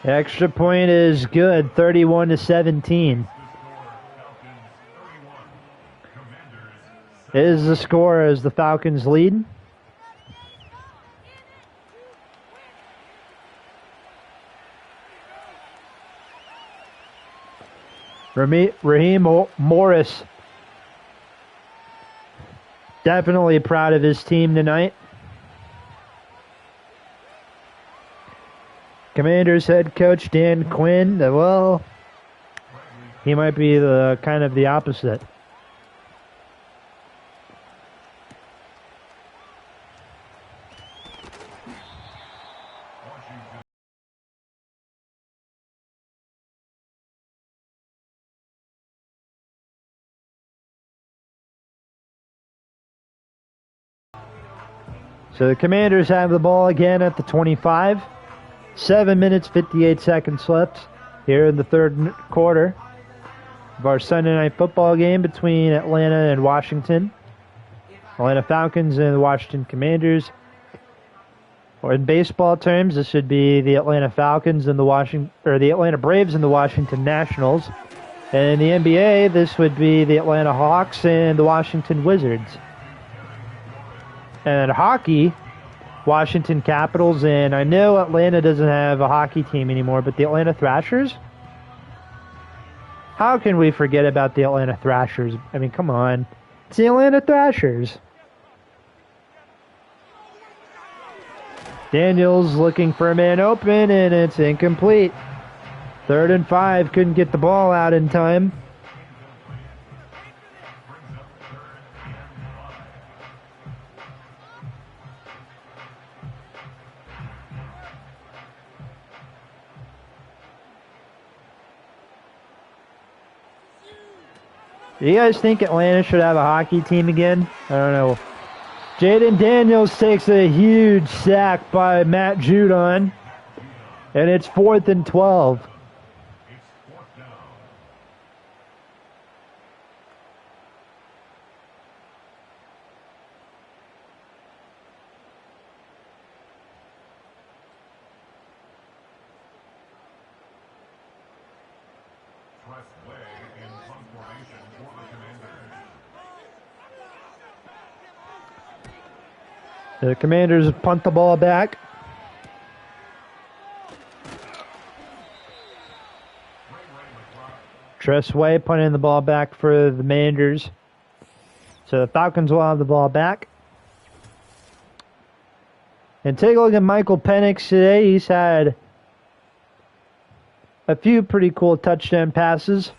The extra point is good, 31-17. Is the score as the Falcons lead. Raheem Morris definitely proud of his team tonight. Commanders head coach Dan Quinn, well, he might be the kind of the opposite. So the Commanders have the ball again at the 25. 7 minutes, 58 seconds left here in the third quarter of our Sunday night football game between Atlanta and Washington. Atlanta Falcons and the Washington Commanders. Or in baseball terms, this would be the Atlanta Falcons and the Atlanta Braves and the Washington Nationals. And in the NBA, this would be the Atlanta Hawks and the Washington Wizards. And hockey, Washington Capitals, and I know Atlanta doesn't have a hockey team anymore, but the Atlanta Thrashers? How can we forget about the Atlanta Thrashers? I mean, come on. It's the Atlanta Thrashers. Daniels looking for a man open, and it's incomplete. 3rd and 5, couldn't get the ball out in time. Do you guys think Atlanta should have a hockey team again? I don't know. Jaden Daniels takes a huge sack by Matt Judon, and it's 4th and 12. The Commanders punt the ball back. Tressway punting the ball back for the Commanders. So the Falcons will have the ball back. And take a look at Michael Penix today. He's had a few pretty cool touchdown passes.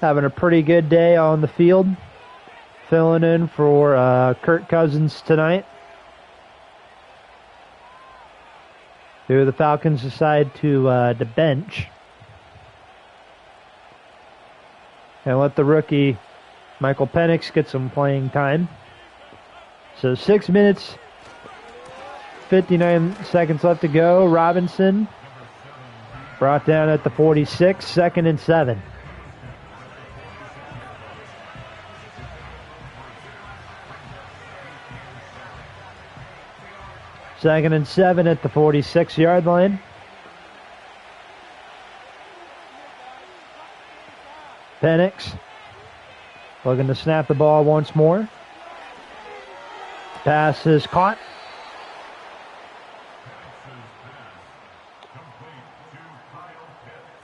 Having a pretty good day on the field. Filling in for Kirk Cousins tonight. Who the Falcons decide to bench. And let the rookie Michael Penix get some playing time. So 6 minutes, 59 seconds left to go. Robinson brought down at the 46, 2nd and 7. Second and 7 at the 46-yard line. Penix looking to snap the ball once more. Pass is caught.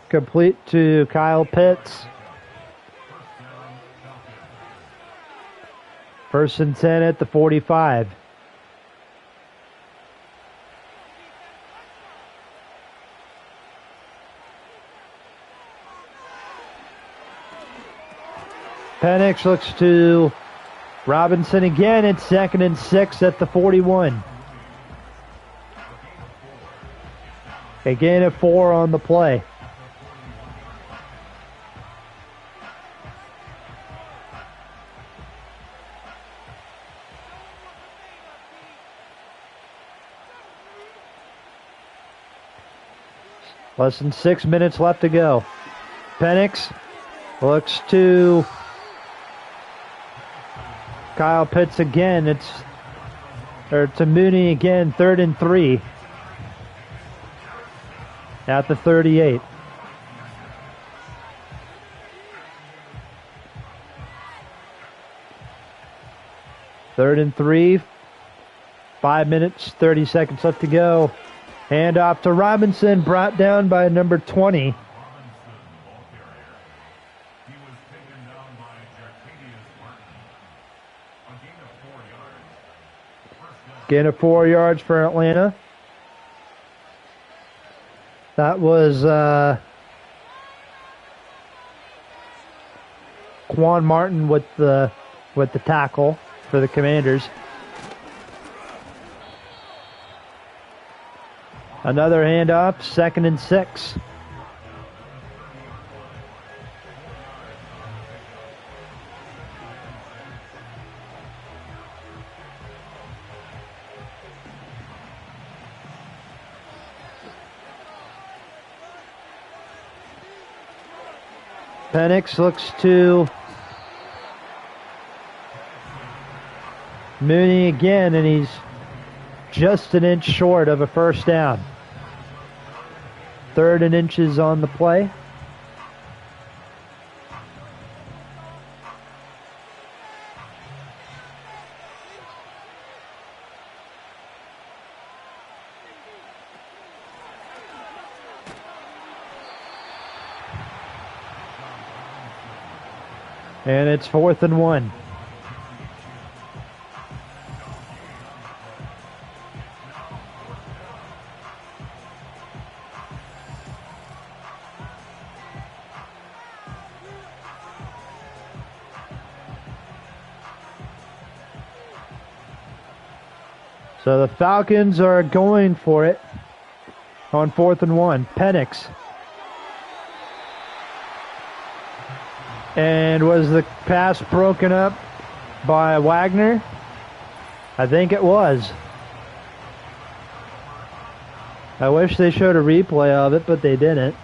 Complete to Kyle Pitts. 1st and 10 at the 45. Penix looks to Robinson again. It's 2nd and 6 at the 41. A gain of 4 on the play. Less than 6 minutes left to go. Penix looks to Kyle Pitts again. Or to Mooney again. 3rd and 3. At the 38. Third and 3. 5 minutes, 30 seconds left to go. Hand off to Robinson, brought down by number 20. Gain of 4 yards for Atlanta. That was Quan Martin with the tackle for the Commanders. Another handoff, 2nd and 6. Penix looks to Mooney again, and he's just an inch short of a first down. 3rd and inches on the play. And it's 4th and 1. So the Falcons are going for it on 4th and 1. Penix And was the pass broken up by Wagner? I think it was. I wish they showed a replay of it, but they didn't.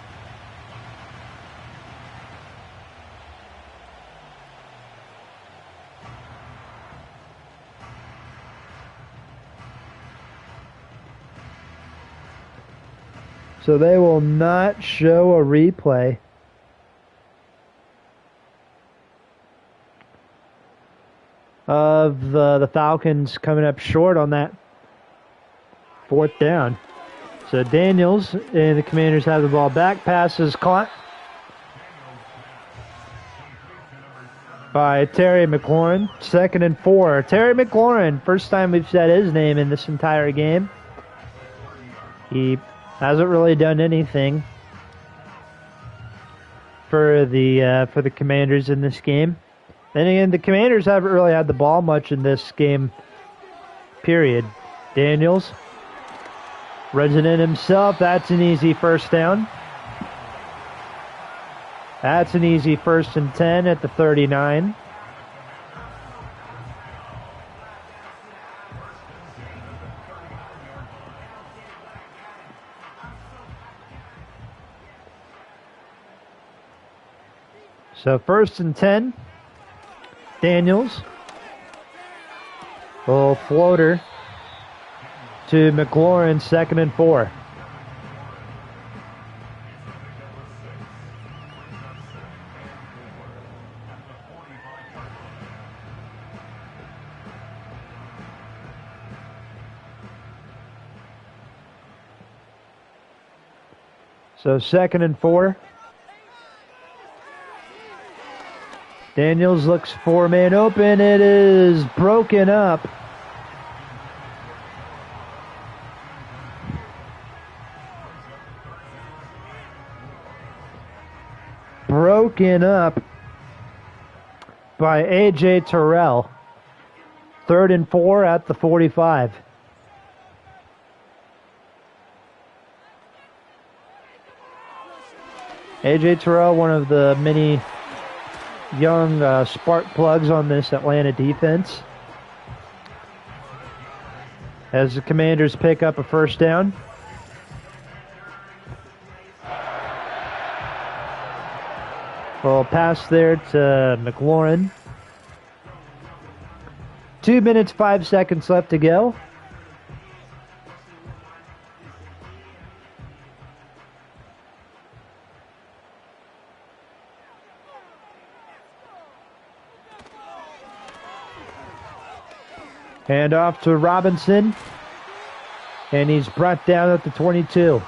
So they will not show a replay. Of the Falcons coming up short on that 4th down. So Daniels and the Commanders have the ball back. Pass is caught by Terry McLaurin. 2nd and 4. Terry McLaurin, first time we've said his name in this entire game. He hasn't really done anything for the Commanders in this game. Then again, the Commanders haven't really had the ball much in this game, period. Daniels runs it in himself. That's an easy first down. That's an easy 1st and 10 at the 39. So 1st and 10. Daniels. Little floater to McLaurin, 2nd and 4. So 2nd and 4. Daniels looks for man open. It is broken up. Broken up by A.J. Terrell. 3rd and 4 at the 45. A.J. Terrell, one of the many young spark plugs on this Atlanta defense. As the Commanders pick up a 1st down. Well, pass there to McLaurin. 2 minutes, 5 seconds left to go. Hand off to Robinson. And he's brought down at the 22.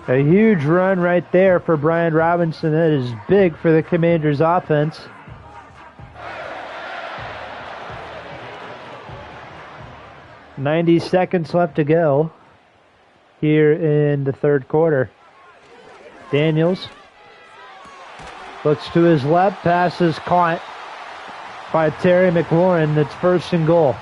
A huge run right there for Brian Robinson. That is big for the Commanders' offense. "90 seconds left to go here in the 3rd quarter. Daniels looks to his left. Pass is caught by Terry McLaurin. That's 1st and goal.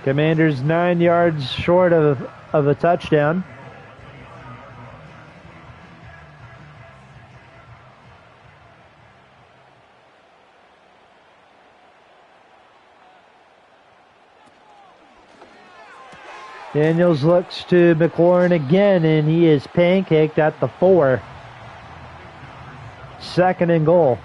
Commanders 9 yards short of a touchdown. Daniels looks to McLaurin again, and he is pancaked at the 4. 2nd and goal.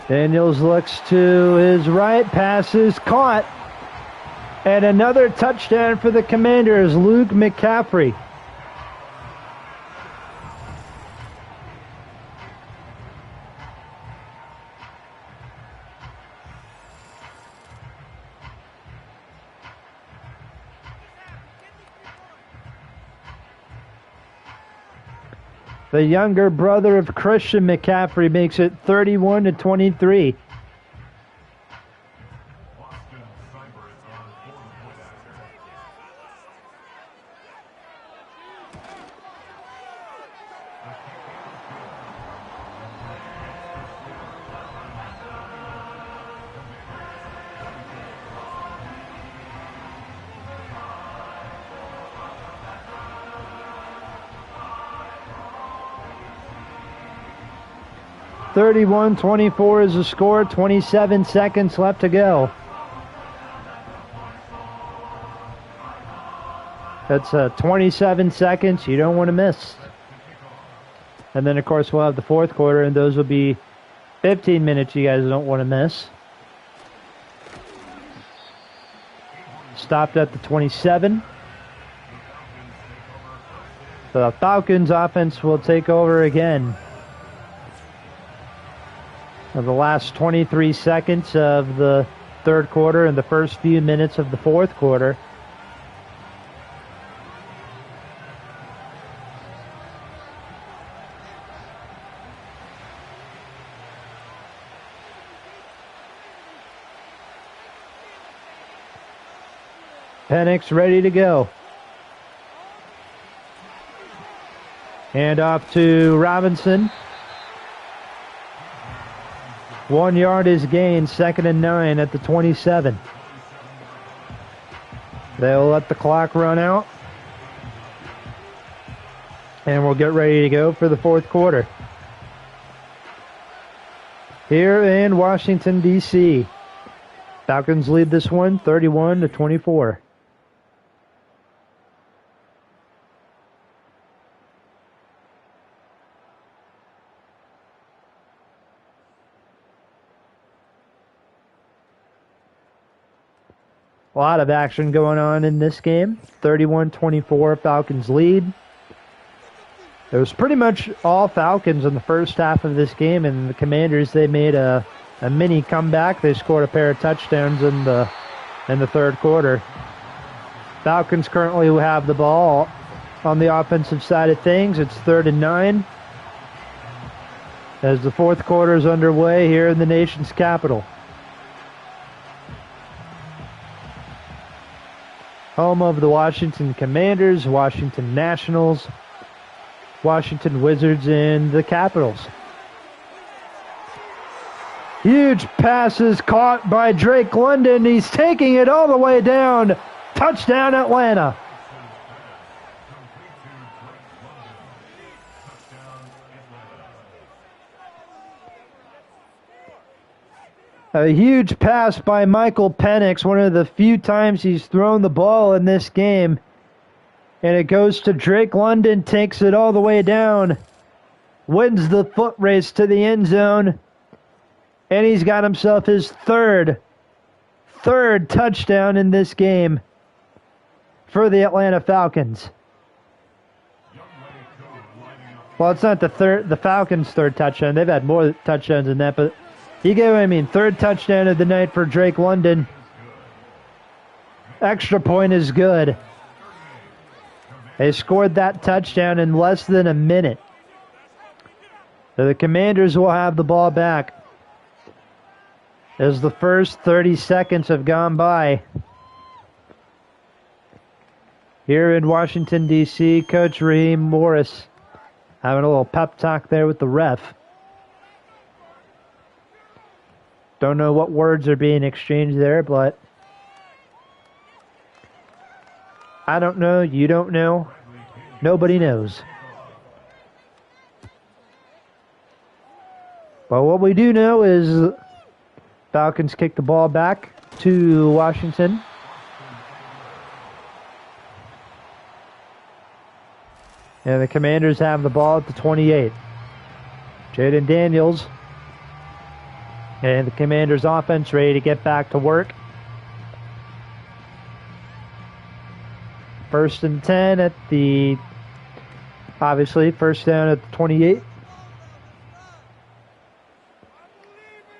Daniels looks to his right, pass is caught. And another touchdown for the Commanders, Luke McCaffrey. The younger brother of Christian McCaffrey makes it 31-23. (31-24) is the score. 27 seconds left to go. That's 27 seconds you don't want to miss. And then, of course, we'll have the fourth quarter, and those will be 15 minutes you guys don't want to miss. Stopped at the 27. So the Falcons offense will take over again. For the last 23 seconds of the third quarter and the first few minutes of the fourth quarter. Penix ready to go. Hand off to Robinson. 1 yard is gained, 2nd and 9 at the 27. They'll let the clock run out. And we'll get ready to go for the fourth quarter. Here in Washington, D.C. Falcons lead this one 31-24. A lot of action going on in this game. 31-24, Falcons lead. It was pretty much all Falcons in the first half of this game, and the Commanders, they made a mini comeback. They scored a pair of touchdowns in the third quarter. Falcons currently have the ball on the offensive side of things. It's 3rd and 9 as the fourth quarter is underway here in the nation's capital. Home of the Washington Commanders, Washington Nationals, Washington Wizards, and the Capitals. Huge passes caught by Drake London. He's taking it all the way down. Touchdown, Atlanta. A huge pass by Michael Penix, one of the few times he's thrown the ball in this game. And it goes to Drake London, takes it all the way down, wins the foot race to the end zone, and he's got himself his third touchdown in this game for the Atlanta Falcons. Well, it's not the Falcons' third touchdown. They've had more touchdowns than that, but you get what I mean. Third touchdown of the night for Drake London. Extra point is good. They scored that touchdown in less than a minute. So the Commanders will have the ball back as the first 30 seconds have gone by. Here in Washington, D.C., Coach Raheem Morris having a little pep talk there with the ref. Don't know what words are being exchanged there, but I don't know, you don't know, nobody knows. But what we do know is Falcons kick the ball back to Washington. And the Commanders have the ball at the 28. Jaden Daniels and the Commanders offense ready to get back to work. 1st and 10 at the, obviously, first down at the 28.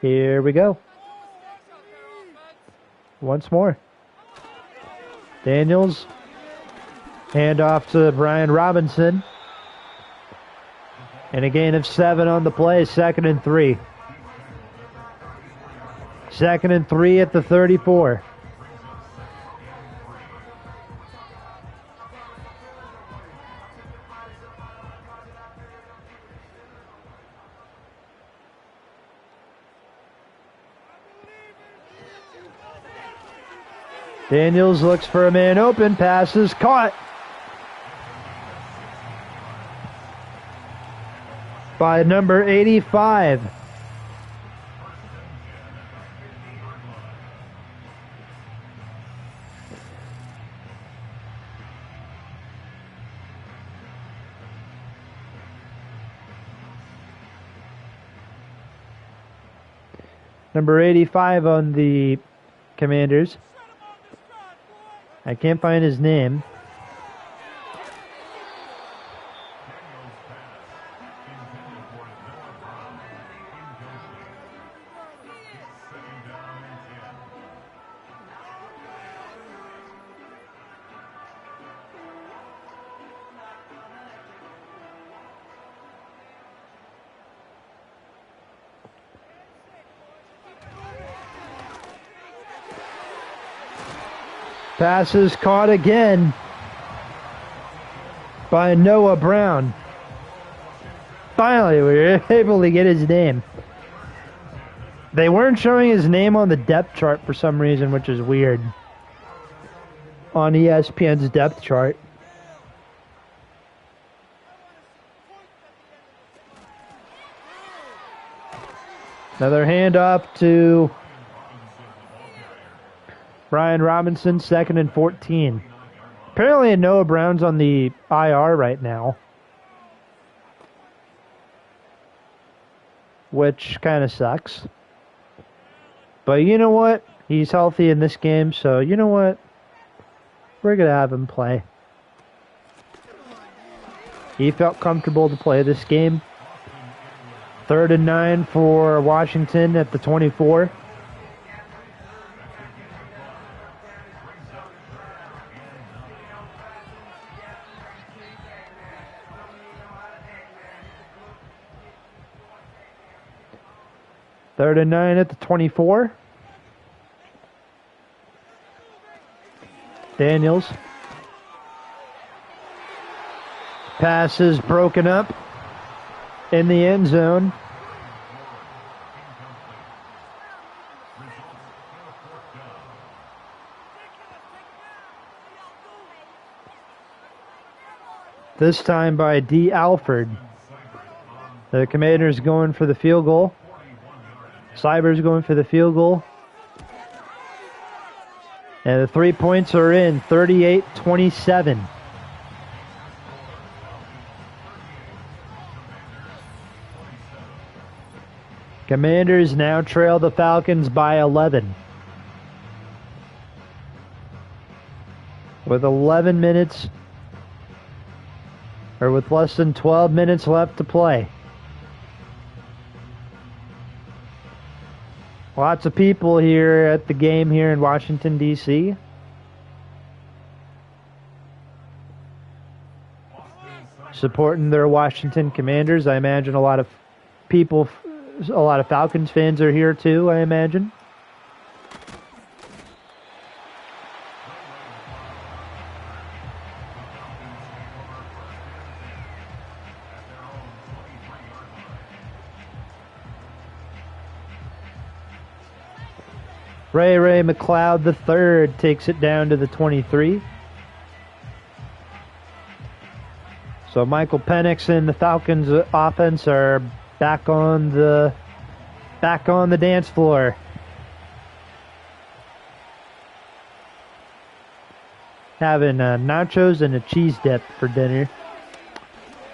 Here we go. Once more. Daniels. Hand off to Brian Robinson. And a gain of 7 on the play. 2nd and 3. 2nd and 3 at the 34. Daniels looks for a man open. Passes caught by number 85. Number 85 on the Commanders. I can't find his name. Passes caught again by Noah Brown. Finally, we were able to get his name. They weren't showing his name on the depth chart for some reason, which is weird. On ESPN's depth chart. Another handoff to Brian Robinson, 2nd and 14. Apparently Noah Brown's on the IR right now, which kind of sucks. But you know what? He's healthy in this game, so you know what? We're going to have him play. He felt comfortable to play this game. 3rd and 9 for Washington at the 24. Third and 9 at the 24. Daniels. Pass is broken up in the end zone. This time by D. Alford. The Commanders going for the field goal. Cybers going for the field goal. And the 3 points are in, 38-27. Commanders now trail the Falcons by 11. With 11 minutes, or with less than 12 minutes left to play. Lots of people here at the game here in Washington, D.C. Supporting their Washington Commanders. I imagine a lot of people, a lot of Falcons fans are here too, I imagine. Ray McLeod III takes it down to the 23. So Michael Penix and the Falcons offense are back on the dance floor. Having nachos and a cheese dip for dinner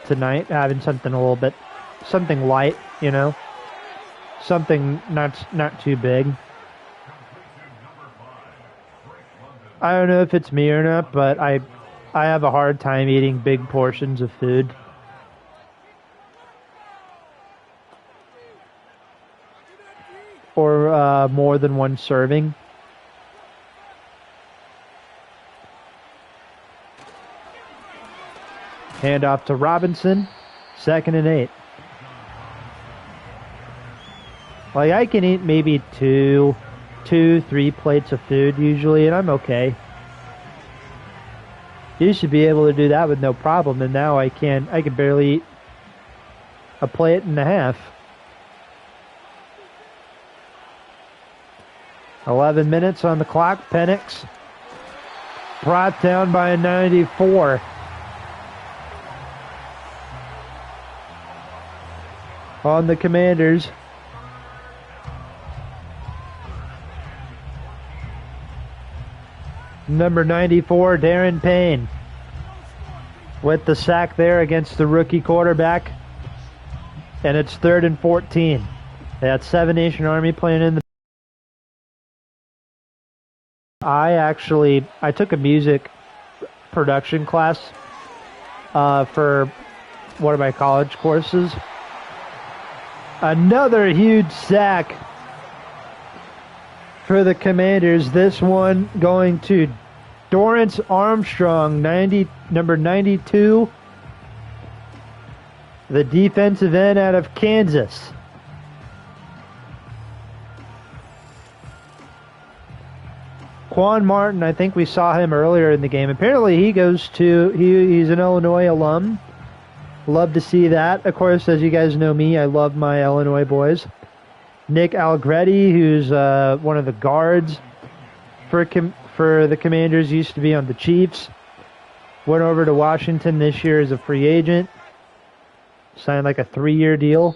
tonight. Having something something light, you know, something not too big. I don't know if it's me or not, but I have a hard time eating big portions of food. Or more than one serving. Handoff to Robinson, 2nd and 8. Like, I can eat maybe 3 plates of food usually, and I'm okay. Used to be able to do that with no problem, and now I can barely eat a plate and a half. 11 minutes on the clock. Penix brought down by a 94. On the Commanders. Number 94, Darren Payne, with the sack there against the rookie quarterback. And it's 3rd and 14. They had 7 Nation Army playing in the... I took a music production class for one of my college courses. Another huge sack for the Commanders. This one going to Dorrance Armstrong, number 92, the defensive end out of Kansas. Quan Martin, I think we saw him earlier in the game. Apparently he's an Illinois alum. Love to see that. Of course, as you guys know me, I love my Illinois boys. Nick Allegretti, who's one of the guards for the Commanders, used to be on the Chiefs. Went over to Washington this year as a free agent. Signed like a 3-year deal.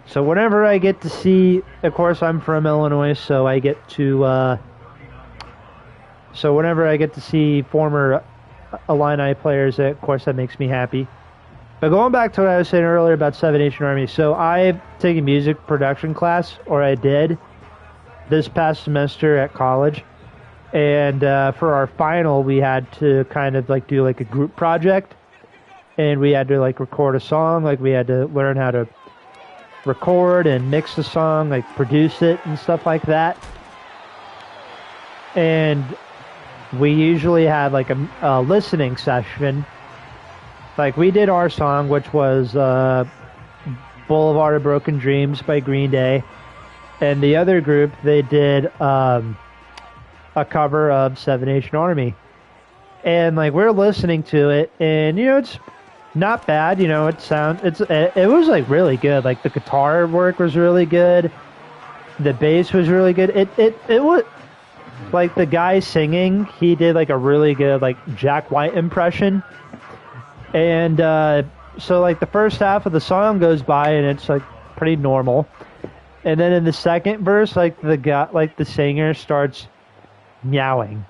So whenever I get to see, of course I'm from Illinois, so I get to, so whenever I get to see former Illini players, of course that makes me happy. But going back to what I was saying earlier about 7 Nation Army, so I've taken music production class, or I did, this past semester at college. And for our final, we had to kind of like do like a group project. And we had to like record a song, like we had to learn how to record and mix the song, like produce it and stuff like that. And we usually had like a listening session. Like we did our song, which was Boulevard of Broken Dreams by Green Day. And the other group, they did a cover of 7 Nation Army. And like we're listening to it, and you know, it's not bad, you know, it was like really good. Like the guitar work was really good. The bass was really good. It was like the guy singing, he did like a really good like Jack White impression. And so like the first half of the song goes by and it's like pretty normal. And then in the second verse, like the singer starts meowing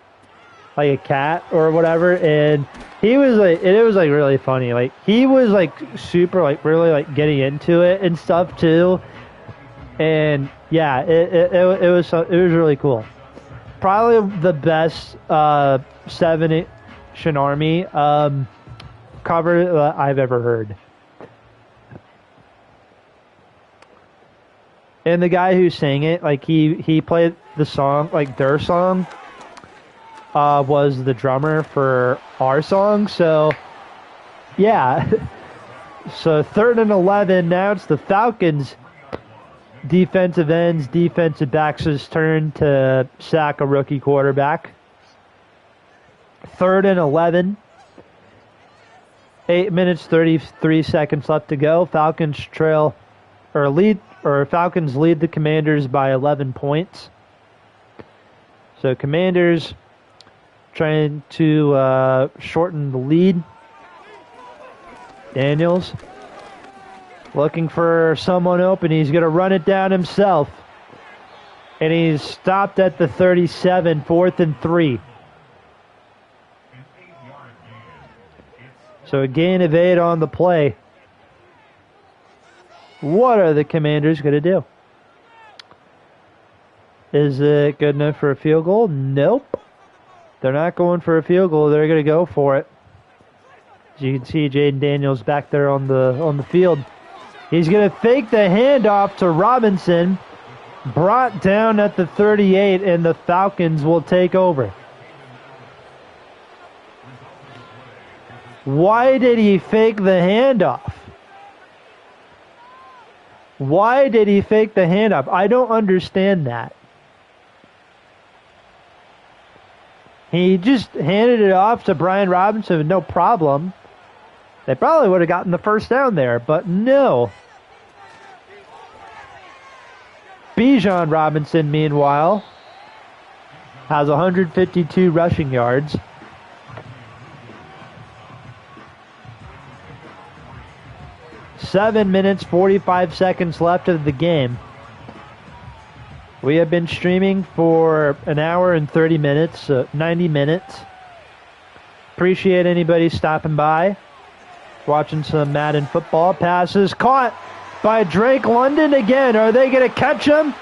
like a cat or whatever, and he was like, it was like really funny. Like he was like super like really like getting into it and stuff too. And yeah, it was really cool. Probably the best 7 Nation Army cover that I've ever heard. And the guy who sang it, like he played the song, like their song, was the drummer for our song. So yeah. So 3rd and 11. Now it's the Falcons defensive ends, defensive backs' turn to sack a rookie quarterback. 3rd and 11. 8 minutes, 33 seconds left to go. Falcons Falcons lead the Commanders by 11 points. So Commanders trying to shorten the lead. Daniels looking for someone open. He's going to run it down himself. And he's stopped at the 37, 4th and 3. So a gain of 8 on the play. What are the Commanders going to do? Is it good enough for a field goal? Nope. They're not going for a field goal. They're going to go for it. As you can see, Jaden Daniels back there on the field. He's going to fake the handoff to Robinson. Brought down at the 38, and the Falcons will take over. Why did he fake the handoff? Why did he fake the handoff? I don't understand that. He just handed it off to Brian Robinson with no problem. They probably would have gotten the first down there, but no. Bijan Robinson, meanwhile, has 152 rushing yards. Seven minutes, 45 seconds left of the game. We have been streaming for an hour and 30 minutes, 90 minutes. Appreciate anybody stopping by, watching some Madden football. Passes caught by Drake London again. Are they going to catch him?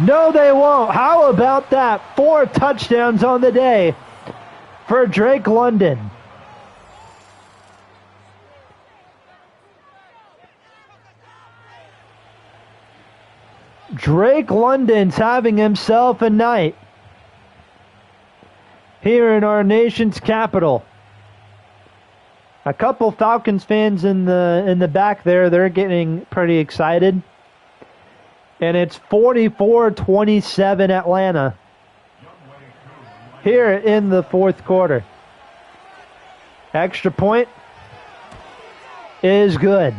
No, they won't. How about that? 4 touchdowns on the day for Drake London. Drake London's having himself a night here in our nation's capital. A couple Falcons fans in the back there, they're getting pretty excited. And it's 44-27 Atlanta here in the fourth quarter. Extra point is good.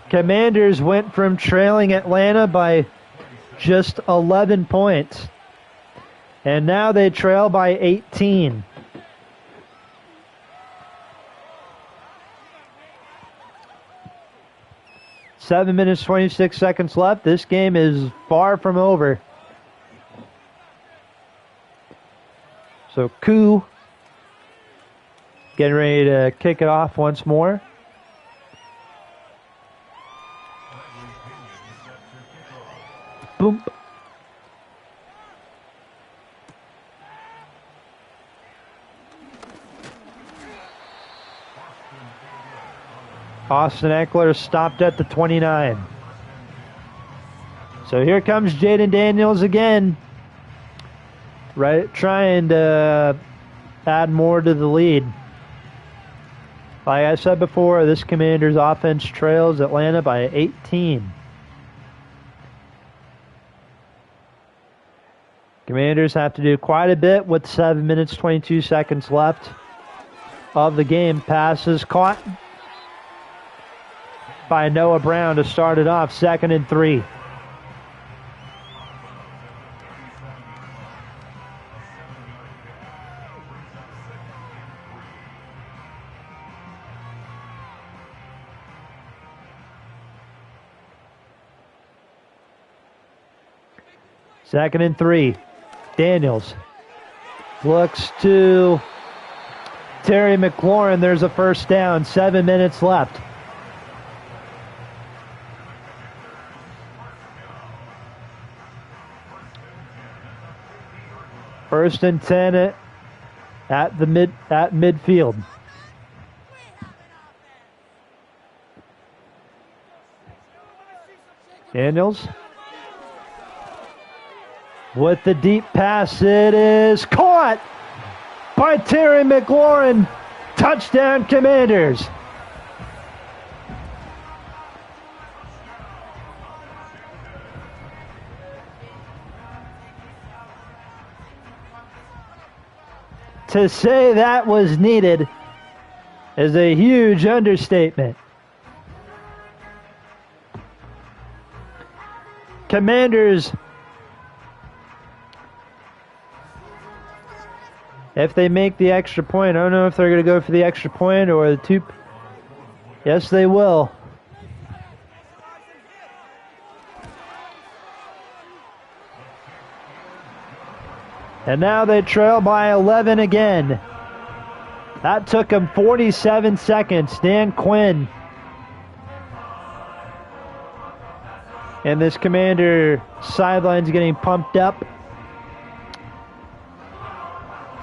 Commanders went from trailing Atlanta by just 11 points. And now they trail by 18. Seven minutes, 26 seconds left. This game is far from over. So Koo getting ready to kick it off once more. Boom. Austin Eckler stopped at the 29. So here comes Jaden Daniels again. Right, trying to add more to the lead. Like I said before, this Commanders offense trails Atlanta by 18. Commanders have to do quite a bit with 7 minutes, 22 seconds left of the game. Passes caught by Noah Brown to start it off. 2nd and 3. Second and 3. Daniels looks to Terry McLaurin. There's a first down. 7 minutes left. First and 10 at midfield. Daniels with the deep pass. It is caught by Terry McLaurin. Touchdown, Commanders. To say that was needed is a huge understatement. Commanders, if they make the extra point, I don't know if they're going to go for the extra point or the 2. Yes, they will. And now they trail by 11 again. That took them 47 seconds. Dan Quinn. And this Commander sideline's getting pumped up.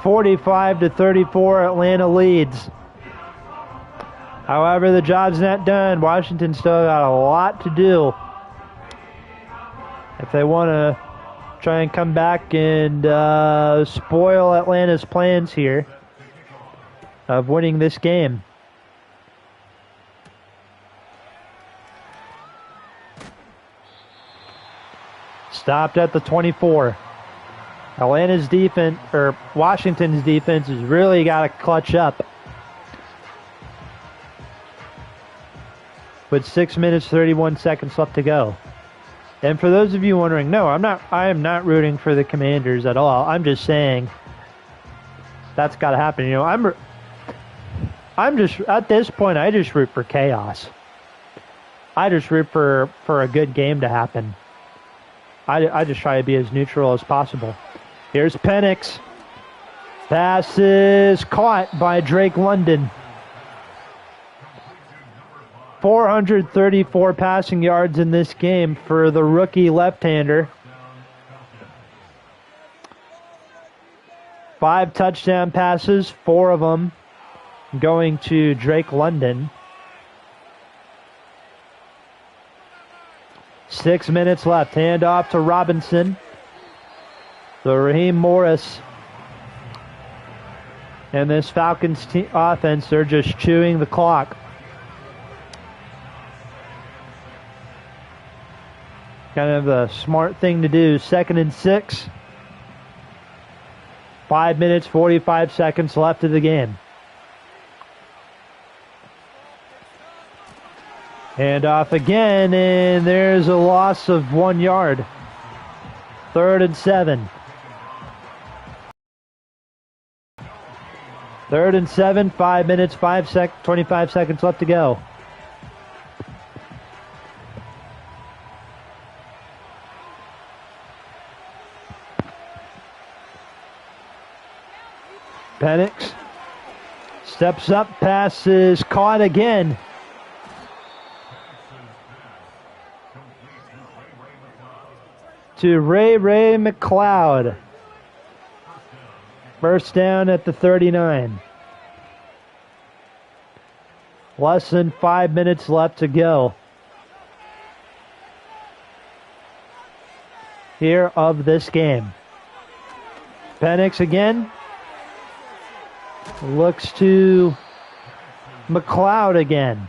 45-34, Atlanta leads. However, the job's not done. Washington still got a lot to do if they want to try and come back and spoil Atlanta's plans here of winning this game. Stopped at the 24. Atlanta's defense, or Washington's defense, has really got to clutch up. With 6 minutes, 31 seconds left to go. And for those of you wondering, no, I am not rooting for the Commanders at all. I'm just saying that's got to happen. You know, I'm just at this point, I just root for chaos. I just root for a good game to happen. I just try to be as neutral as possible. Here's Penix. Pass is caught by Drake London. 434 passing yards in this game for the rookie left-hander. 5 touchdown passes, 4 of them going to Drake London. 6 minutes left. Handoff to Robinson. So Raheem Morris and this Falcons offense, they're just chewing the clock. Kind of a smart thing to do. 2nd and 6. 5 minutes, 45 seconds left of the game. Hand off again, and there's a loss of 1 yard. 3rd and 7. 3rd and 7, 5 minutes, 25 seconds left to go. Penix steps up, pass is caught again. To Ray McLeod. First down at the 39. Less than 5 minutes left to go here of this game. Penix again. Looks to McLeod again.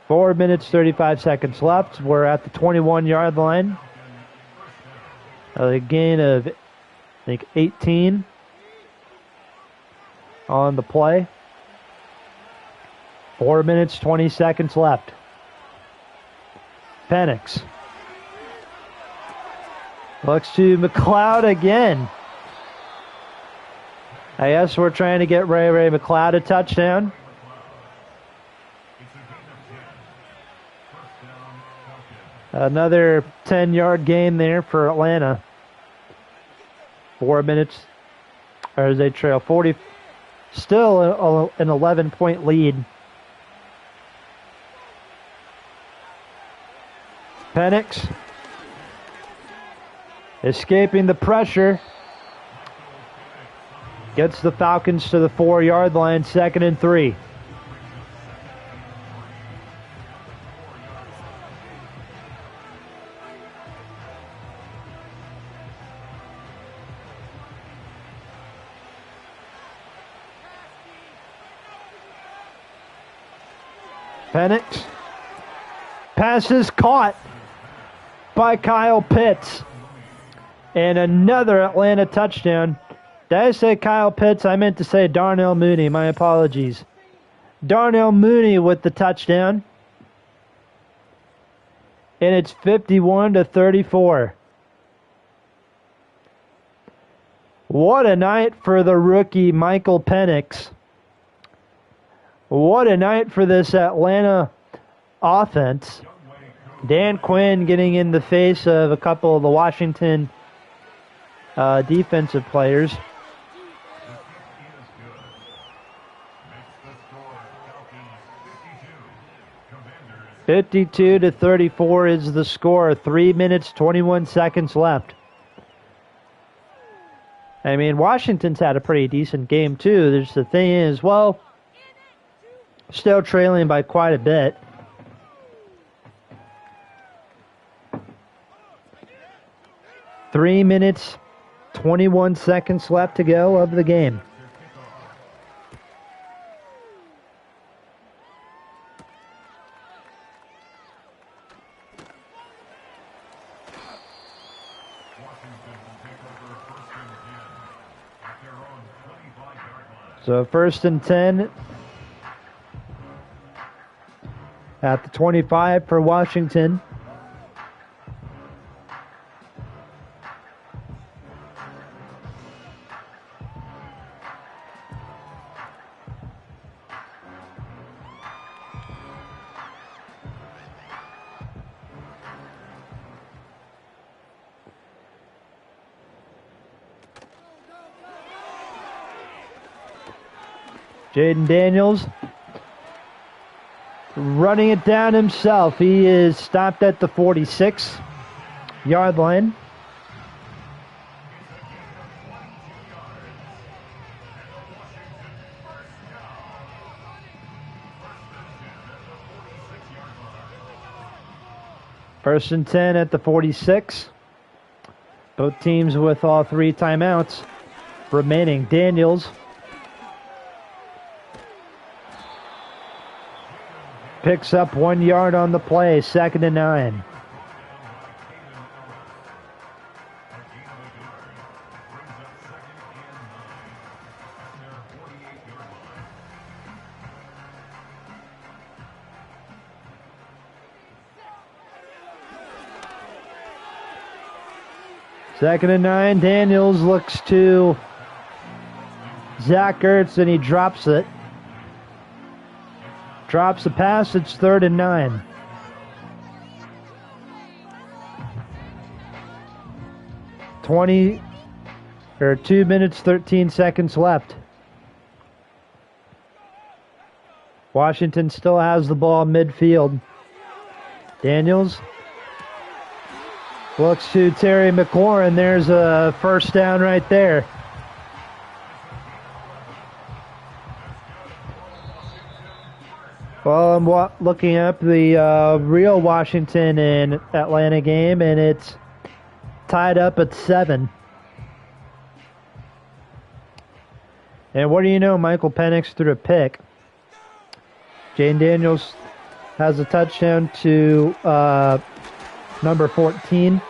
4 minutes, 35 seconds left. We're at the 21-yard line. A gain of, I think, 18 on the play. 4 minutes, 20 seconds left. Penix looks to McLeod again. I guess we're trying to get Ray McLeod a touchdown. Another 10-yard gain there for Atlanta. 4 minutes, or as they trail 40, still an 11-point lead. Penix escaping the pressure. Gets the Falcons to the 4-yard line, 2nd and 3. Penix. Pass is caught by Kyle Pitts. And another Atlanta touchdown. Did I say Kyle Pitts? I meant to say Darnell Mooney. My apologies. Darnell Mooney with the touchdown. And it's 51-34. What a night for the rookie Michael Penix. What a night for this Atlanta offense. Dan Quinn getting in the face of a couple of the Washington defensive players. (52-34) is the score. 3 minutes, 21 seconds left. I mean, Washington's had a pretty decent game too. There's the thing is, well, still trailing by quite a bit. Three minutes, 21 seconds left to go of the game. So 1st and 10 at the 25 for Washington. Jaden Daniels running it down himself. He is stopped at the 46-yard line. First and 10 at the 46. Both teams with all 3 timeouts remaining. Daniels picks up 1 yard on the play. 2nd and 9. Second and 9, Daniels looks to Zach Ertz, and he drops it. Drops the pass, it's 3rd and 9. Or 2 minutes, 13 seconds left. Washington still has the ball midfield. Daniels looks to Terry McLaurin. There's a first down right there. Well, I'm looking up the real Washington and Atlanta game, and it's tied up at 7. And what do you know? Michael Penix threw a pick. Jane Daniels has a touchdown to number 14.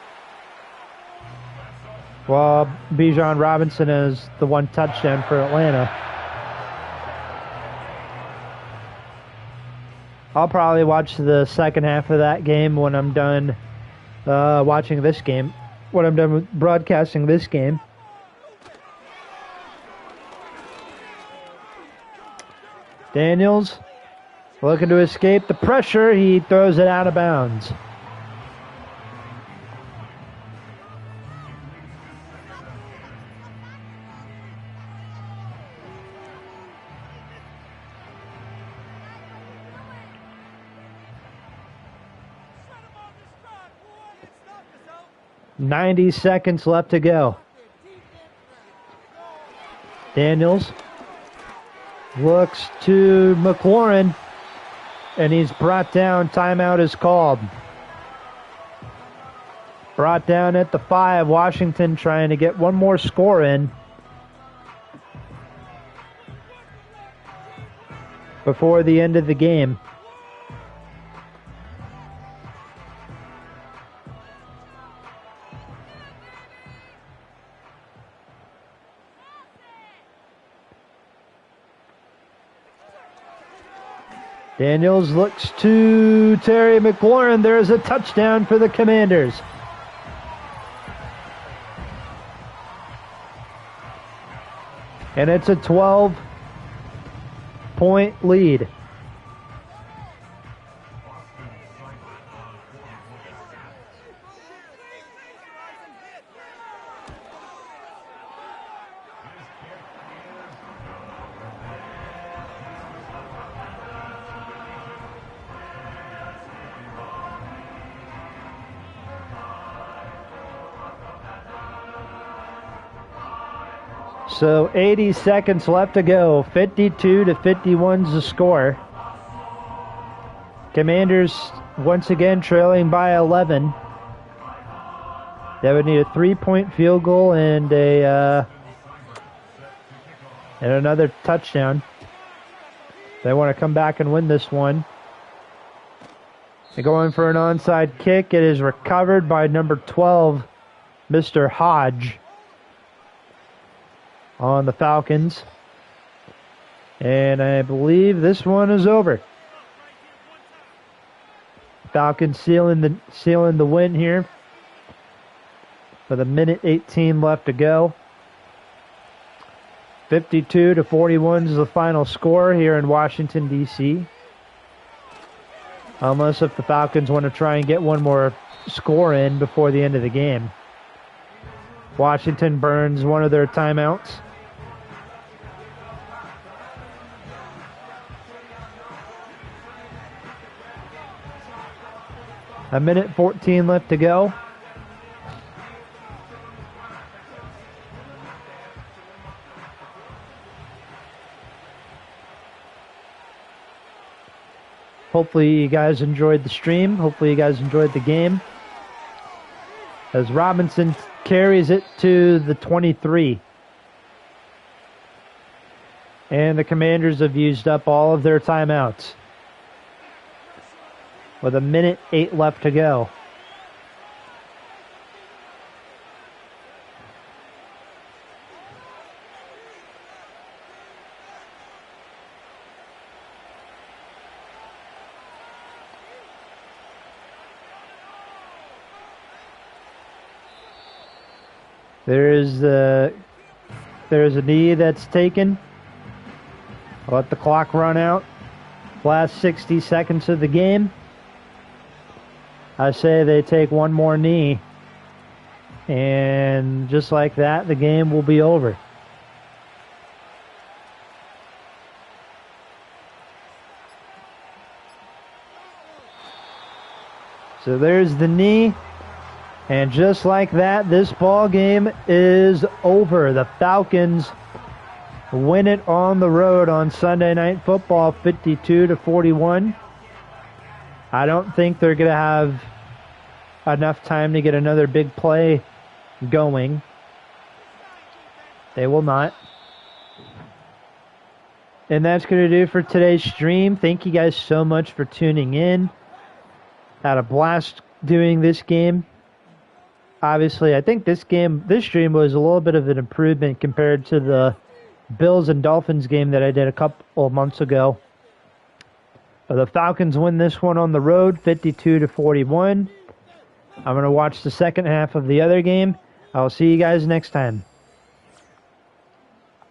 While Bijan Robinson has the 1 touchdown for Atlanta. I'll probably watch the second half of that game when I'm done watching this game. When I'm done with broadcasting this game. Daniels looking to escape the pressure. He throws it out of bounds. .90 seconds left to go. Daniels looks to McLaurin, and he's brought down. Timeout is called. Brought down at the 5. Washington trying to get one more score in before the end of the game. Daniels looks to Terry McLaurin. There's a touchdown for the Commanders. And it's a 12-point lead. So 80 seconds left to go. 52-51's the score. Commanders once again trailing by 11. They would need a 3-point field goal and another touchdown. They want to come back and win this one. They're going for an onside kick. It is recovered by number 12, Mr. Hodge, on the Falcons. And I believe this one is over. Falcons sealing the win here with a minute 18 left to go. 52-41 is the final score here in Washington, D.C. Unless if the Falcons want to try and get one more score in before the end of the game. Washington burns one of their timeouts. A minute 14 left to go. Hopefully you guys enjoyed the stream. Hopefully you guys enjoyed the game. As Robinson carries it to the 23. And the Commanders have used up all of their timeouts. With a minute 8 left to go. There's a knee that's taken. I'll let the clock run out. Last 60 seconds of the game. I say they take one more knee. And just like that, the game will be over. So there's the knee. And just like that, this ball game is over. The Falcons win it on the road on Sunday Night Football, 52-41. I don't think they're going to have enough time to get another big play going. They will not. And that's going to do for today's stream. Thank you guys so much for tuning in. Had a blast doing this game. Obviously, I think this stream was a little bit of an improvement compared to the Bills and Dolphins game that I did a couple of months ago. But the Falcons win this one on the road, 52-41. I'm going to watch the second half of the other game. I'll see you guys next time.